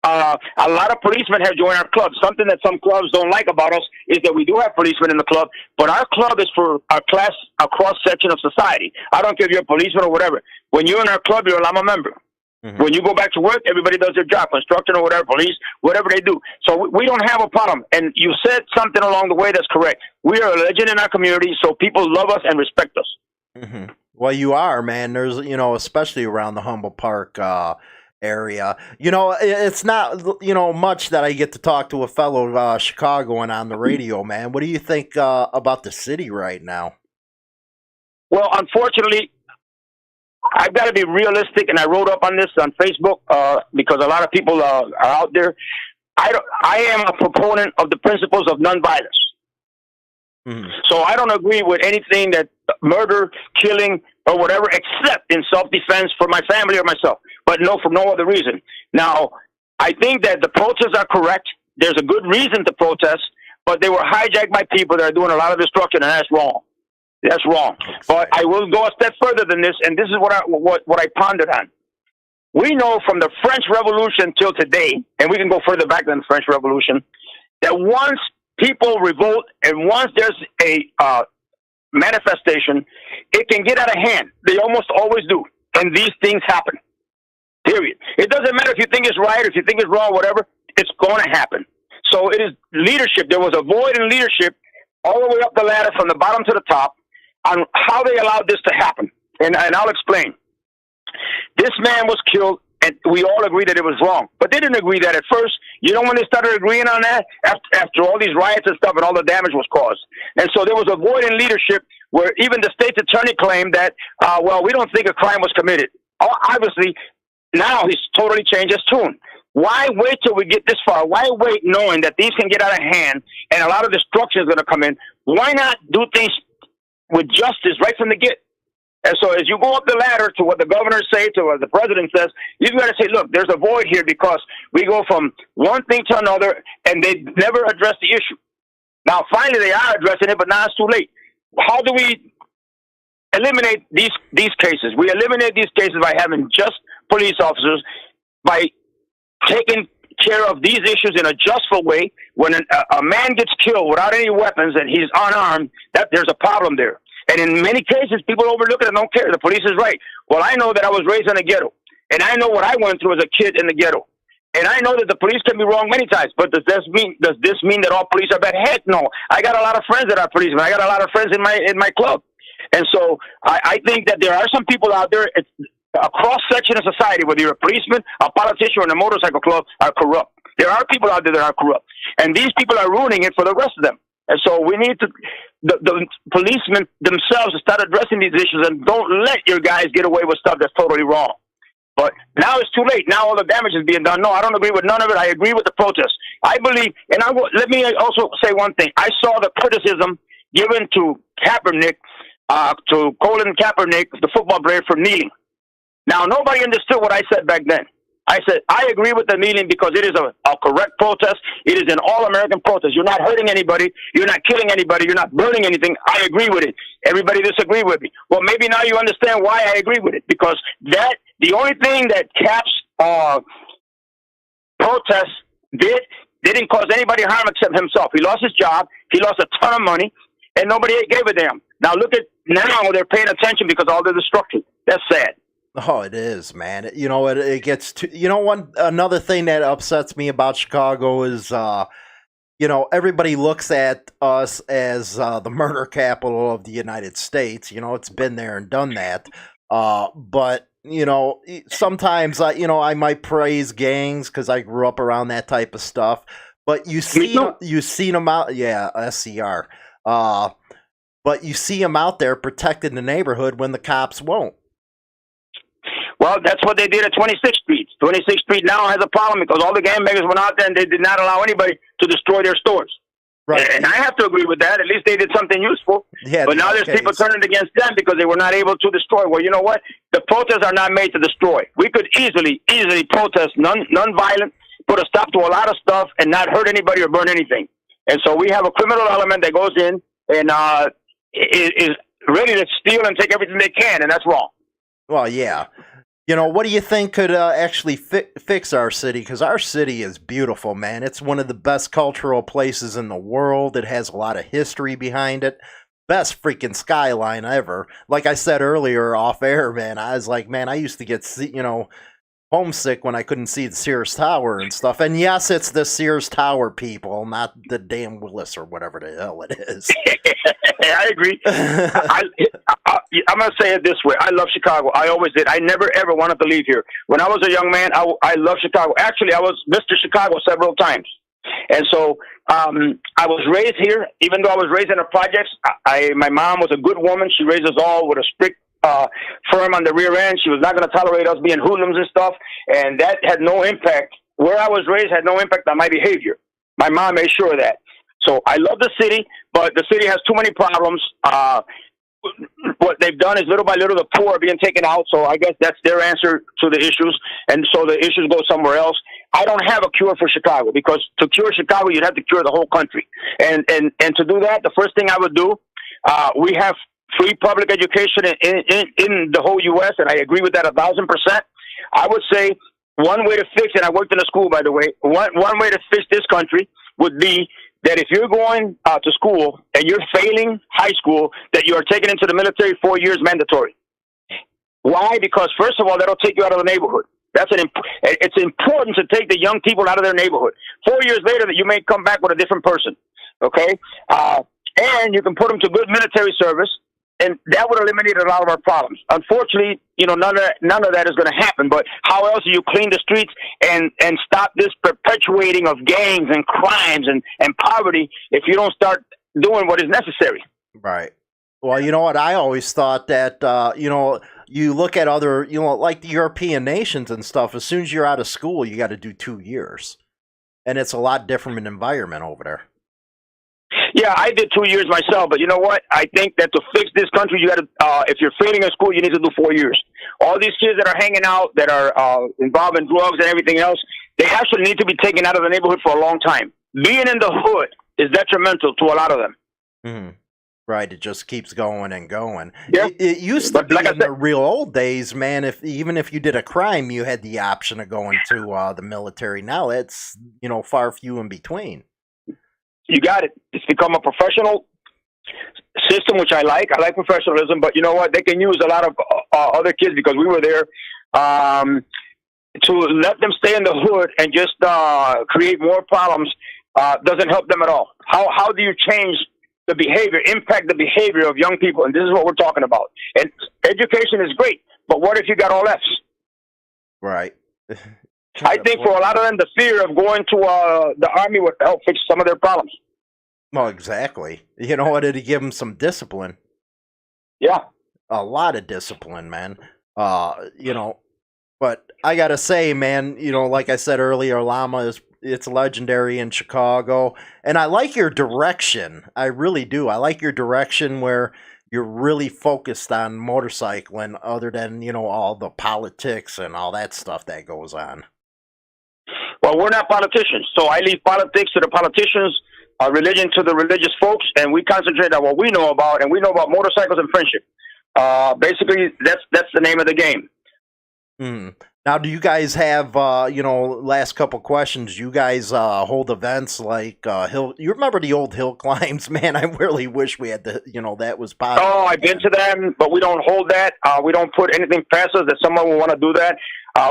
A lot of policemen have joined our club. Something that some clubs don't like about us is that we do have policemen in the club, but our club is for a cross-section of society. I don't care if you're a policeman or whatever. When you're in our club, you're a LAMA member. Mm-hmm. When you go back to work, everybody does their job, construction or whatever, police, whatever they do. So we don't have a problem. And you said something along the way that's correct. We are a legend in our community, so people love us and respect us. Mm-hmm. Well, you are, man. There's, especially around the Humboldt Park area. It's not, much that I get to talk to a fellow Chicagoan on the radio, man. What do you think about the city right now? Well, unfortunately, I've got to be realistic, and I wrote up on this on Facebook because a lot of people are out there. I am a proponent of the principles of nonviolence. Mm-hmm. So I don't agree with anything that murder, killing, or whatever, except in self-defense for my family or myself, but no, for no other reason. Now, I think that the protests are correct. There's a good reason to protest, but they were hijacked by people that are doing a lot of destruction, and that's wrong. That's wrong. But I will go a step further than this, and this is what I pondered on. We know from the French Revolution till today, and we can go further back than the French Revolution, that once people revolt and once there's a manifestation, it can get out of hand. They almost always do, and these things happen. Period. It doesn't matter if you think it's right or if you think it's wrong, whatever. It's going to happen. So it is leadership. There was a void in leadership all the way up the ladder from the bottom to the top on how they allowed this to happen. And I'll explain. This man was killed, and we all agree that it was wrong. But they didn't agree that at first. When they started agreeing on that? After all these riots and stuff and all the damage was caused. And so there was a void in leadership where even the state's attorney claimed that, we don't think a crime was committed. Obviously, now he's totally changed his tune. Why wait till we get this far? Why wait knowing that these can get out of hand and a lot of destruction is going to come in? Why not do things with justice right from the get? And so as you go up the ladder to what the governor says, to what the president says, you've got to say, look, there's a void here because we go from one thing to another, and they never address the issue. Now, finally, they are addressing it, but now it's too late. How do we eliminate these cases? We eliminate these cases by having just police officers, by taking care of these issues in a justful way. When a man gets killed without any weapons and he's unarmed, there's a problem there. And in many cases, people overlook it and don't care. The police is right. Well, I know that I was raised in a ghetto, and I know what I went through as a kid in the ghetto. And I know that the police can be wrong many times, but does this mean that all police are bad? Heck no. I got a lot of friends that are policemen. I got a lot of friends in my club. And so I think that there are some people out there, a cross-section of society, whether you're a policeman, a politician, or in a motorcycle club, are corrupt. There are people out there that are corrupt. And these people are ruining it for the rest of them. And so we need to, the policemen themselves, to start addressing these issues and don't let your guys get away with stuff that's totally wrong. But now it's too late. Now all the damage is being done. No, I don't agree with none of it. I agree with the protest. I believe, and let me also say one thing. I saw the criticism given to Kaepernick, to Colin Kaepernick, the football player, for kneeling. Now, nobody understood what I said back then. I said, I agree with the kneeling because it is a correct protest. It is an all-American protest. You're not hurting anybody. You're not killing anybody. You're not burning anything. I agree with it. Everybody disagree with me. Well, maybe now you understand why I agree with it, because the only thing that Cap's protest didn't cause anybody harm except himself. He lost his job. He lost a ton of money, and nobody gave a damn. Now look at now they're paying attention because all the destruction. That's sad. Oh, it is, man. It gets to, another thing that upsets me about Chicago is, everybody looks at us as the murder capital of the United States. It's been there and done that. But, sometimes, I might praise gangs because I grew up around that type of stuff. But you see them out. Yeah, SCR. But you see them out there protecting the neighborhood when the cops won't. Well, that's what they did at 26th Street. 26th Street now has a problem because all the gangbangers went out there and they did not allow anybody to destroy their stores. Right. And I have to agree with that. At least they did something useful. Yeah, but now there's people turning against them because they were not able to destroy. Well, you know what? The protests are not made to destroy. We could easily protest non-violent, put a stop to a lot of stuff, and not hurt anybody or burn anything. And so we have a criminal element that goes in and is ready to steal and take everything they can, and that's wrong. Well, yeah. What do you think could actually fix our city? Because our city is beautiful, man. It's one of the best cultural places in the world. It has a lot of history behind it. Best freaking skyline ever. Like I said earlier off air, man, I was like, man, I used to get, homesick when I couldn't see the Sears Tower and stuff. And yes, it's the Sears Tower, people, not the damn Willis or whatever the hell it is. I agree. I'm going to say it this way. I love Chicago. I always did. I never, ever wanted to leave here. When I was a young man, I loved Chicago. Actually, I was Mr. Chicago several times. And so I was raised here. Even though I was raised in the projects, my mom was a good woman. She raised us all with a strict firm on the rear end. She was not going to tolerate us being hoodlums and stuff. And that had no impact. Where I was raised had no impact on my behavior. My mom made sure of that. So I love the city, but the city has too many problems. What they've done is little by little the poor are being taken out. So I guess that's their answer to the issues. And so the issues go somewhere else. I don't have a cure for Chicago, because to cure Chicago, you'd have to cure the whole country. And to do that, the first thing I would do, we have free public education in the whole U.S., and I agree with that 1,000%. I would say one way to fix it, I worked in a school, by the way, one way to fix this country would be that if you're going to school and you're failing high school, that you are taken into the military 4 years mandatory. Why? Because, first of all, that'll take you out of the neighborhood. It's important to take the young people out of their neighborhood. 4 years later, that you may come back with a different person, okay? And you can put them to good military service, and that would eliminate a lot of our problems. Unfortunately, none of that is going to happen. But how else do you clean the streets and stop this perpetuating of gangs and crimes and poverty if you don't start doing what is necessary? Right. Well, you know what? I always thought that, you look at other, like the European nations and stuff, as soon as you're out of school, you got to do 2 years. And it's a lot different environment over there. Yeah, I did 2 years myself, but you know what? I think that to fix this country, you got to, if you're failing in school, you need to do 4 years. All these kids that are hanging out, that are involved in drugs and everything else, they actually need to be taken out of the neighborhood for a long time. Being in the hood is detrimental to a lot of them. Mm-hmm. Right, it just keeps going and going. Yeah. It used to be in the real old days, man, even if you did a crime, you had the option of going to the military. Now it's, far few in between. You got it. It's become a professional system, which I like. I like professionalism, but you know what? They can use a lot of other kids, because we were there, to let them stay in the hood and just create more problems doesn't help them at all. How do you change the behavior, impact the behavior of young people? And this is what we're talking about. And education is great, but what if you got all F's? Right. I think for a lot of them, the fear of going to the Army would help fix some of their problems. Well, exactly. You know what? It'd give them some discipline. Yeah. A lot of discipline, man. But I got to say, man, like I said earlier, LAMA it's legendary in Chicago. And I like your direction. I really do. I like your direction where you're really focused on motorcycling, other than, all the politics and all that stuff that goes on. Well, we're not politicians, so I leave politics to the politicians, religion to the religious folks, and we concentrate on what we know about, and we know about motorcycles and friendship. Basically, that's the name of the game. Mm. Now, do you guys have, last couple questions, you guys hold events like hill? You remember the old hill climbs? Man, I really wish we had that was possible. Oh, I've been to them, but we don't hold that. We don't put anything past us that someone will want to do that.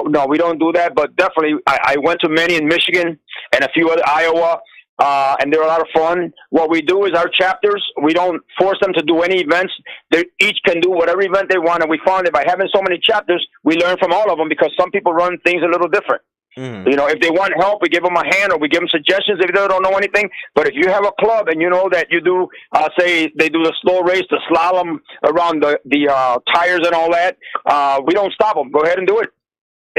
No, we don't do that, but definitely I went to many in Michigan and a few other Iowa, and they're a lot of fun. What we do is our chapters, we don't force them to do any events. They each can do whatever event they want, and we found that by having so many chapters, we learn from all of them, because some people run things a little different. Mm. If they want help, we give them a hand, or we give them suggestions if they don't know anything. But if you have a club and you know that you do, say they do the slow race, the slalom around the tires and all that, we don't stop them. Go ahead and do it.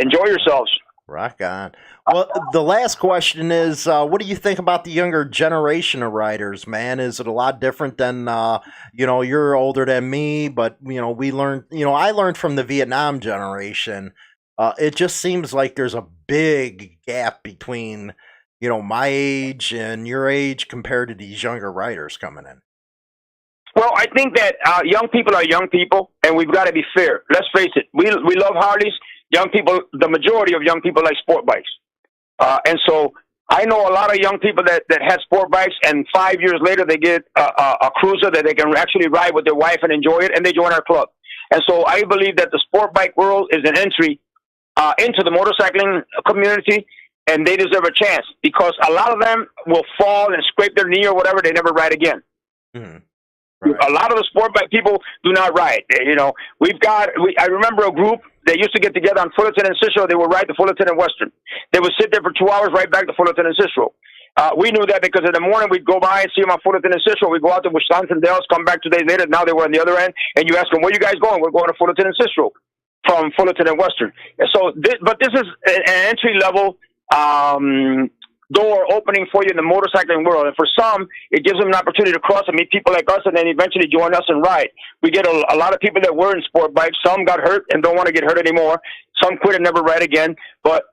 Enjoy yourselves. Rock on. Well, the last question is, what do you think about the younger generation of riders, man? Is it a lot different than, you're older than me, but, we learned, I learned from the Vietnam generation. It just seems like there's a big gap between, my age and your age compared to these younger riders coming in. Well, I think that young people are young people, and we've got to be fair. Let's face it. We love Harleys. Young people, the majority of young people like sport bikes. And so I know a lot of young people that have sport bikes, and 5 years later they get a cruiser that they can actually ride with their wife and enjoy it, and they join our club. And so I believe that the sport bike world is an entry into the motorcycling community, and they deserve a chance because a lot of them will fall and scrape their knee or whatever. They never ride again. Mm-hmm. Right. A lot of the sport bike people do not ride. You know, I remember a group that used to get together on Fullerton and Cicero. They would ride the Fullerton and Western. They would sit there for 2 hours, right back to Fullerton and Cicero. We knew that because in the morning we'd go by and see them on Fullerton and Cicero. We'd go out to Wisconsin Dells, come back 2 days later. Now they were on the other end, and you ask them, "Where you guys going?" "We're going to Fullerton and Cicero," from Fullerton and Western. And so, but this is an entry level door opening for you in the motorcycling world. And for some, it gives them an opportunity to cross and meet people like us and then eventually join us and ride. We get a lot of people that were in sport bikes. Some got hurt and don't want to get hurt anymore. Some quit and never ride again. But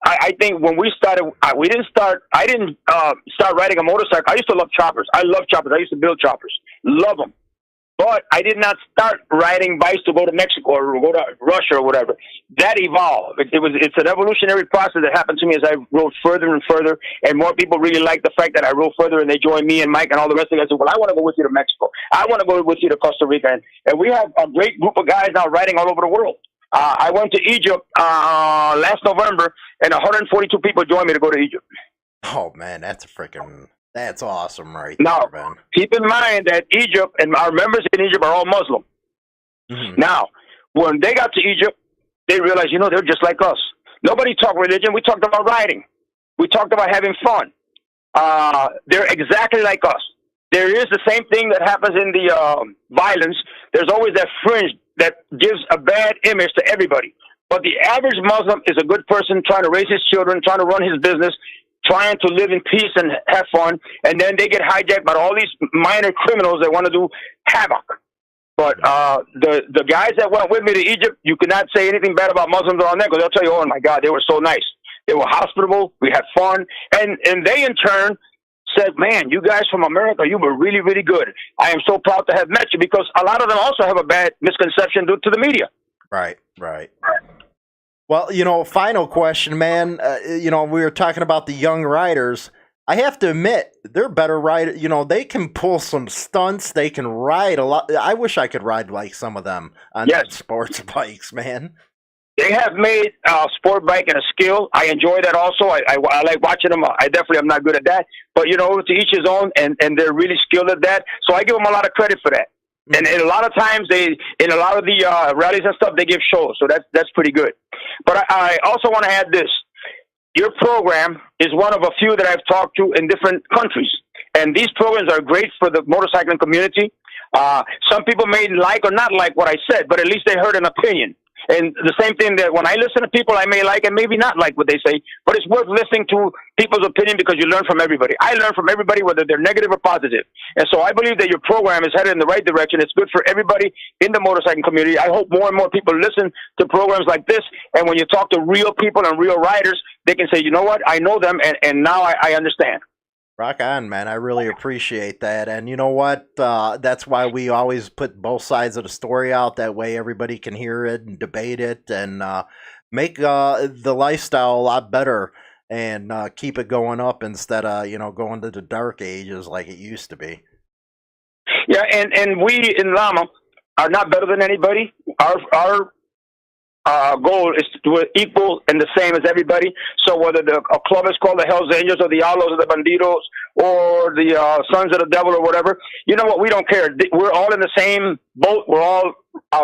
I think when we started, I didn't start riding a motorcycle. I used to love choppers. I love choppers. I used to build choppers. Love them. But I did not start riding bikes to go to Mexico or go to Russia or whatever. That evolved. It's an evolutionary process that happened to me as I rode further and further, and more people really liked the fact that I rode further, and they joined me and Mike and all the rest of them. I said, "Well, I want to go with you to Mexico. I want to go with you to Costa Rica." And we have a great group of guys now riding all over the world. I went to Egypt last November, and 142 people joined me to go to Egypt. Oh, man, that's awesome right now, there, man. Keep in mind that Egypt and our members in Egypt are all Muslim. Mm-hmm. Now, when they got to Egypt, they realized, they're just like us. Nobody talked religion. We talked about riding. We talked about having fun. They're exactly like us. There is the same thing that happens in the violence. There's always that fringe that gives a bad image to everybody. But the average Muslim is a good person trying to raise his children, trying to run his business, trying to live in peace and have fun, and then they get hijacked by all these minor criminals that want to do havoc. But the guys that went with me to Egypt, you could not say anything bad about Muslims on there because they'll tell you, "Oh, my God, they were so nice. They were hospitable. We had fun." And they, in turn, said, "Man, you guys from America, you were really, really good. I am so proud to have met you," because a lot of them also have a bad misconception due to the media. Right. Well, final question, man. We were talking about the young riders. I have to admit, they're better riders. They can pull some stunts. They can ride a lot. I wish I could ride like some of them on sports bikes, man. They have made sport biking a skill. I enjoy that also. I like watching them. I definitely am not good at that. But, to each his own, and they're really skilled at that. So I give them a lot of credit for that. And a lot of times in a lot of the rallies and stuff, they give shows. So that's pretty good. But I also want to add this. Your program is one of a few that I've talked to in different countries. And these programs are great for the motorcycling community. Some people may like or not like what I said, but at least they heard an opinion. And the same thing that when I listen to people, I may like and maybe not like what they say, but it's worth listening to people's opinion because you learn from everybody. I learn from everybody, whether they're negative or positive. And so I believe that your program is headed in the right direction. It's good for everybody in the motorcycling community. I hope more and more people listen to programs like this. And when you talk to real people and real riders, they can say, "You know what? I know them, and now I understand." Rock on, man. I really appreciate that. And you know what? That's why we always put both sides of the story out. That way everybody can hear it and debate it and make the lifestyle a lot better and keep it going up instead of, going to the dark ages like it used to be. Yeah, and we in LAMA are not better than anybody. Our goal is to do it equal and the same as everybody. So whether a club is called the Hells Angels or the Outlaws or the Bandidos or the Sons of the Devil or whatever, you know what? We don't care. We're all in the same boat. We're all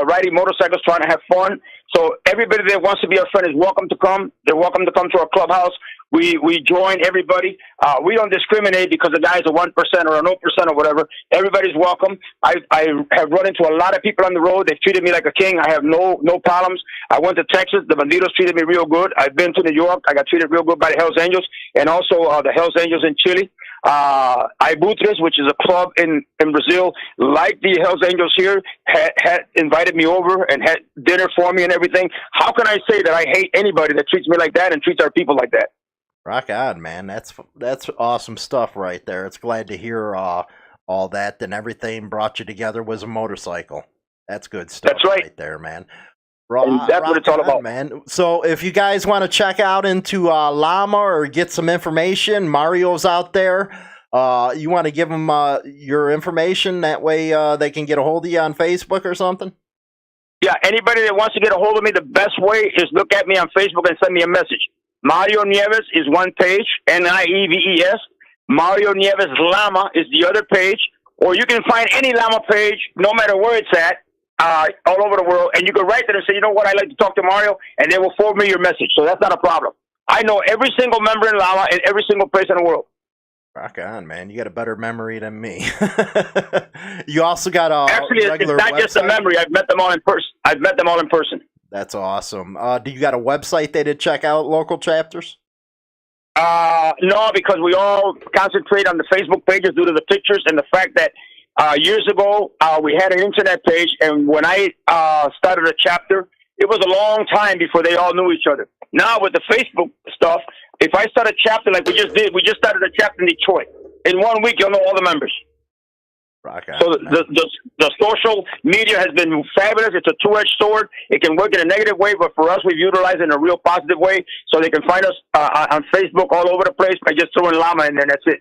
riding motorcycles trying to have fun. So everybody that wants to be our friend is welcome to come. They're welcome to come to our clubhouse. We join everybody. We don't discriminate because the guy's a 1% or a 0% or whatever. Everybody's welcome. I have run into a lot of people on the road. They've treated me like a king. I have no problems. I went to Texas. The Bandidos treated me real good. I've been to New York. I got treated real good by the Hells Angels and also the Hells Angels in Chile. Ibutres, which is a club in Brazil, like the Hells Angels here, had invited me over and had dinner for me and everything. How can I say that I hate anybody that treats me like that and treats our people like that? Rock on, man. That's awesome stuff right there. It's glad to hear all that and everything brought you together was a motorcycle. That's good stuff. That's right there, man. That's what it's all about, man. So if you guys want to check out into LAMA or get some information, Mario's out there. You want to give them your information? That way they can get a hold of you on Facebook or something? Yeah, anybody that wants to get a hold of me, the best way is look at me on Facebook and send me a message. Mario Nieves is one page, Nieves. Mario Nieves Lama is the other page. Or you can find any Lama page, no matter where it's at, all over the world. And you can write there and say, you know what, I'd like to talk to Mario, and they will forward me your message. So that's not a problem. I know every single member in Lama in every single place in the world. Rock on, man. You got a better memory than me. You also got a Actually, regular it's not website? just a memory. I've met them all in person. That's awesome. Do you got a website they did check out local chapters? No, because we all concentrate on the Facebook pages due to the pictures and the fact that years ago we had an internet page, and when I started a chapter, it was a long time before they all knew each other. Now with the Facebook stuff, if I start a chapter like we just did, we just started a chapter in Detroit. In 1 week, you'll know all the members. Rock on, so the social media has been fabulous. It's a two-edged sword. It can work in a negative way, but for us, we've utilized it in a real positive way. So they can find us on Facebook all over the place by just throwing Llama in there. That's it.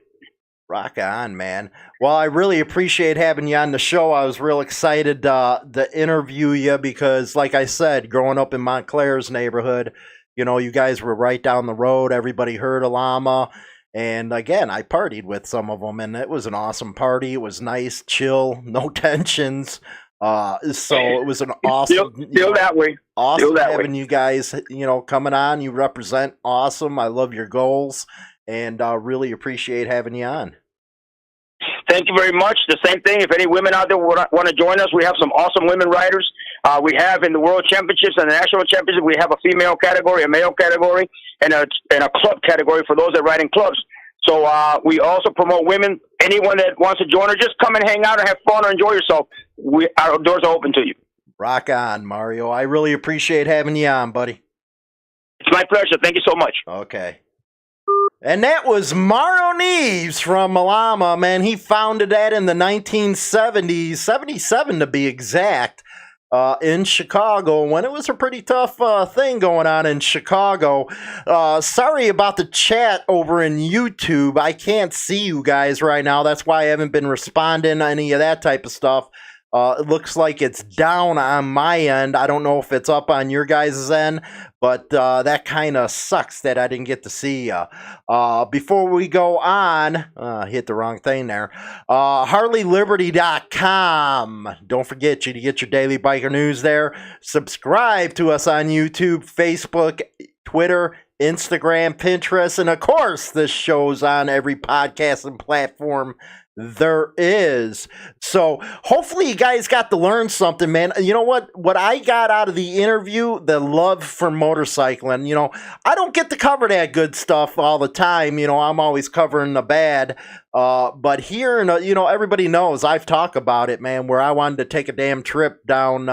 Rock on, man. Well, I really appreciate having you on the show. I was real excited to interview you because, like I said, growing up in Montclair's neighborhood, you know, you guys were right down the road. Everybody heard of Llama. And again, I partied with some of them, and it was an awesome party. It was nice, chill, no tensions. So it was an awesome, feel that way. Awesome having you guys, you know, coming on. You represent awesome. I love your goals, and really appreciate having you on. Thank you very much. The same thing. If any women out there want to join us, we have some awesome women riders. We have in the World Championships and the National Championships, we have a female category, a male category, and a club category for those that ride in clubs. So we also promote women. Anyone that wants to join us, just come and hang out and have fun or enjoy yourself. Our doors are open to you. Rock on, Mario. I really appreciate having you on, buddy. It's my pleasure. Thank you so much. Okay. And that was Mario Nieves from LAMA, man. He founded that in the 1970s, 77 to be exact, in Chicago, when it was a pretty tough thing going on in Chicago. Sorry about the chat over in YouTube. I can't see you guys right now. That's why I haven't been responding to any of that type of stuff. It looks like it's down on my end. I don't know if it's up on your guys' end, but that kind of sucks that I didn't get to see you. Before we go on, hit the wrong thing there. HarleyLiberty.com. Don't forget you to get your daily biker news there. Subscribe to us on YouTube, Facebook, Twitter, Instagram, Pinterest, and of course, this show's on every podcasting platform there is. So hopefully you guys got to learn something, man. You know what I got out of the interview? The love for motorcycling. You know, I don't get to cover that good stuff all the time. You know, I'm always covering the bad. But here, you know, everybody knows I've talked about it, man, where I wanted to take a damn trip down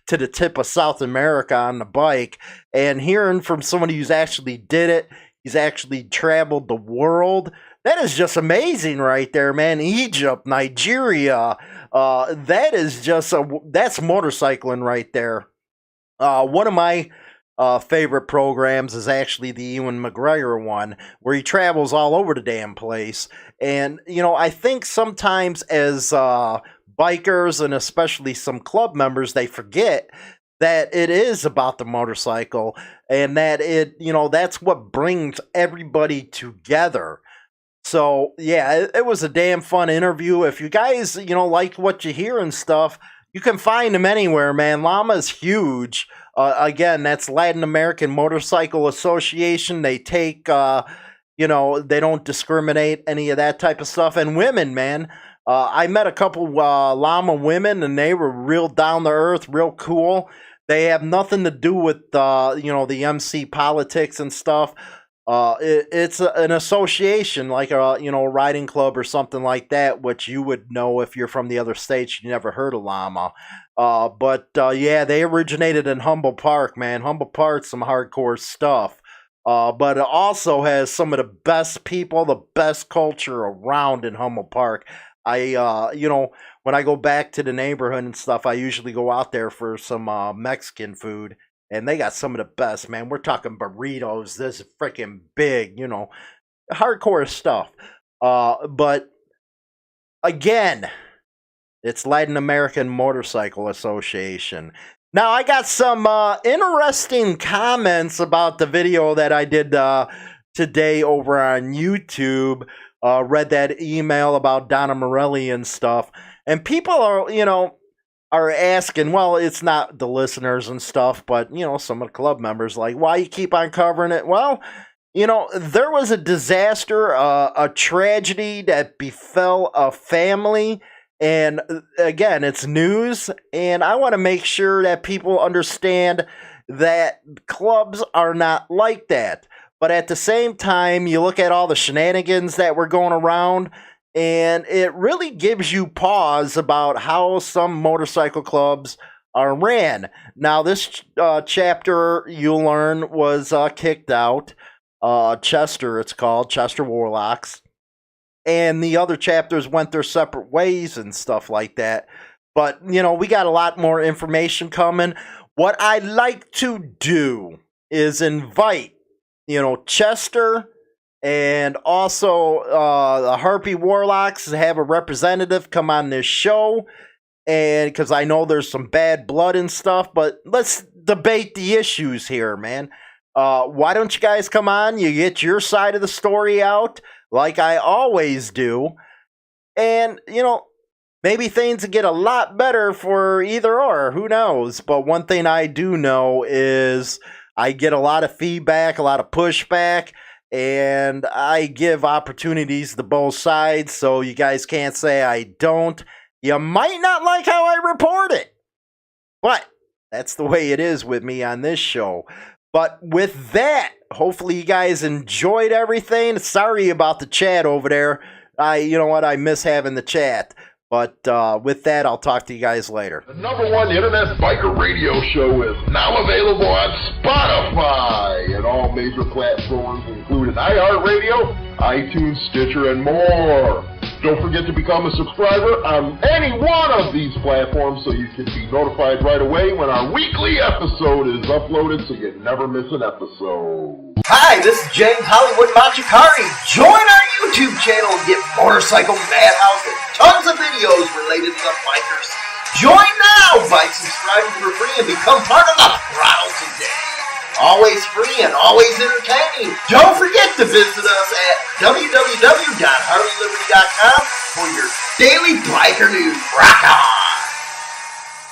to the tip of South America on the bike, and hearing from somebody who's actually did it, he's actually traveled the world. That is just amazing right there, man. Egypt, Nigeria, that is just, that's motorcycling right there. One of my favorite programs is actually the Ewan McGregor one, where he travels all over the damn place. And, you know, I think sometimes as bikers and especially some club members, they forget that it is about the motorcycle and that it, you know, that's what brings everybody together. So, yeah, it was a damn fun interview. If you guys, you know, like what you hear and stuff, you can find them anywhere, man. LAMA's huge. Again, that's Latin American Motorcycle Association. They take, you know, they don't discriminate any of that type of stuff. And women, man. I met a couple LAMA women, and they were real down to earth, real cool. They have nothing to do with, you know, the MC politics and stuff. It's an association, like a, you know, riding club or something like that, which you would know if you're from the other states. You never heard of LAMA. But yeah, they originated in Humboldt Park, man. Humboldt Park's some hardcore stuff. But it also has some of the best people, the best culture around in Humboldt Park. You know, when I go back to the neighborhood and stuff, I usually go out there for some Mexican food. And they got some of the best, man. We're talking burritos, this freaking big, you know, hardcore stuff. But again, it's Latin American Motorcycle Association. Now, I got some interesting comments about the video that I did today over on YouTube. Read that email about Donna Morelli and stuff. And people are asking, well, it's not the listeners and stuff, but, some of the club members, like, why you keep on covering it? Well, there was a disaster, a tragedy that befell a family. And again, it's news, and I want to make sure that people understand that clubs are not like that. But at the same time, you look at all the shenanigans that were going around, and it really gives you pause about how some motorcycle clubs are ran. Now, this chapter, you'll learn, was kicked out. Chester, it's called, Chester Warlocks. And the other chapters went their separate ways and stuff like that. But, we got a lot more information coming. What I'd like to do is invite, Chester and also the Harpy Warlocks to have a representative come on this show. And because I know there's some bad blood and stuff, but let's debate the issues here, man. Why don't you guys come on? You get your side of the story out, like I always do. And, maybe things get a lot better for either or. Who knows? But one thing I do know is I get a lot of feedback, a lot of pushback, and I give opportunities to both sides, so you guys can't say I don't. You might not like how I report it, but that's the way it is with me on this show. But with that, hopefully you guys enjoyed everything. Sorry about the chat over there. I miss having the chat. But with that, I'll talk to you guys later. The #1 internet biker radio show is now available on Spotify and all major platforms, including iHeartRadio, iTunes, Stitcher, and more. Don't forget to become a subscriber on any one of these platforms so you can be notified right away when our weekly episode is uploaded so you never miss an episode. Hi, this is James Hollywood Machikari. Join our YouTube channel and get Motorcycle Madhouse and tons of videos related to the bikers. Join now by subscribing for free and become part of the Throttle today. Always free and always entertaining. Don't forget to visit us at www.harleyliberty.com for your daily biker news. Rock on!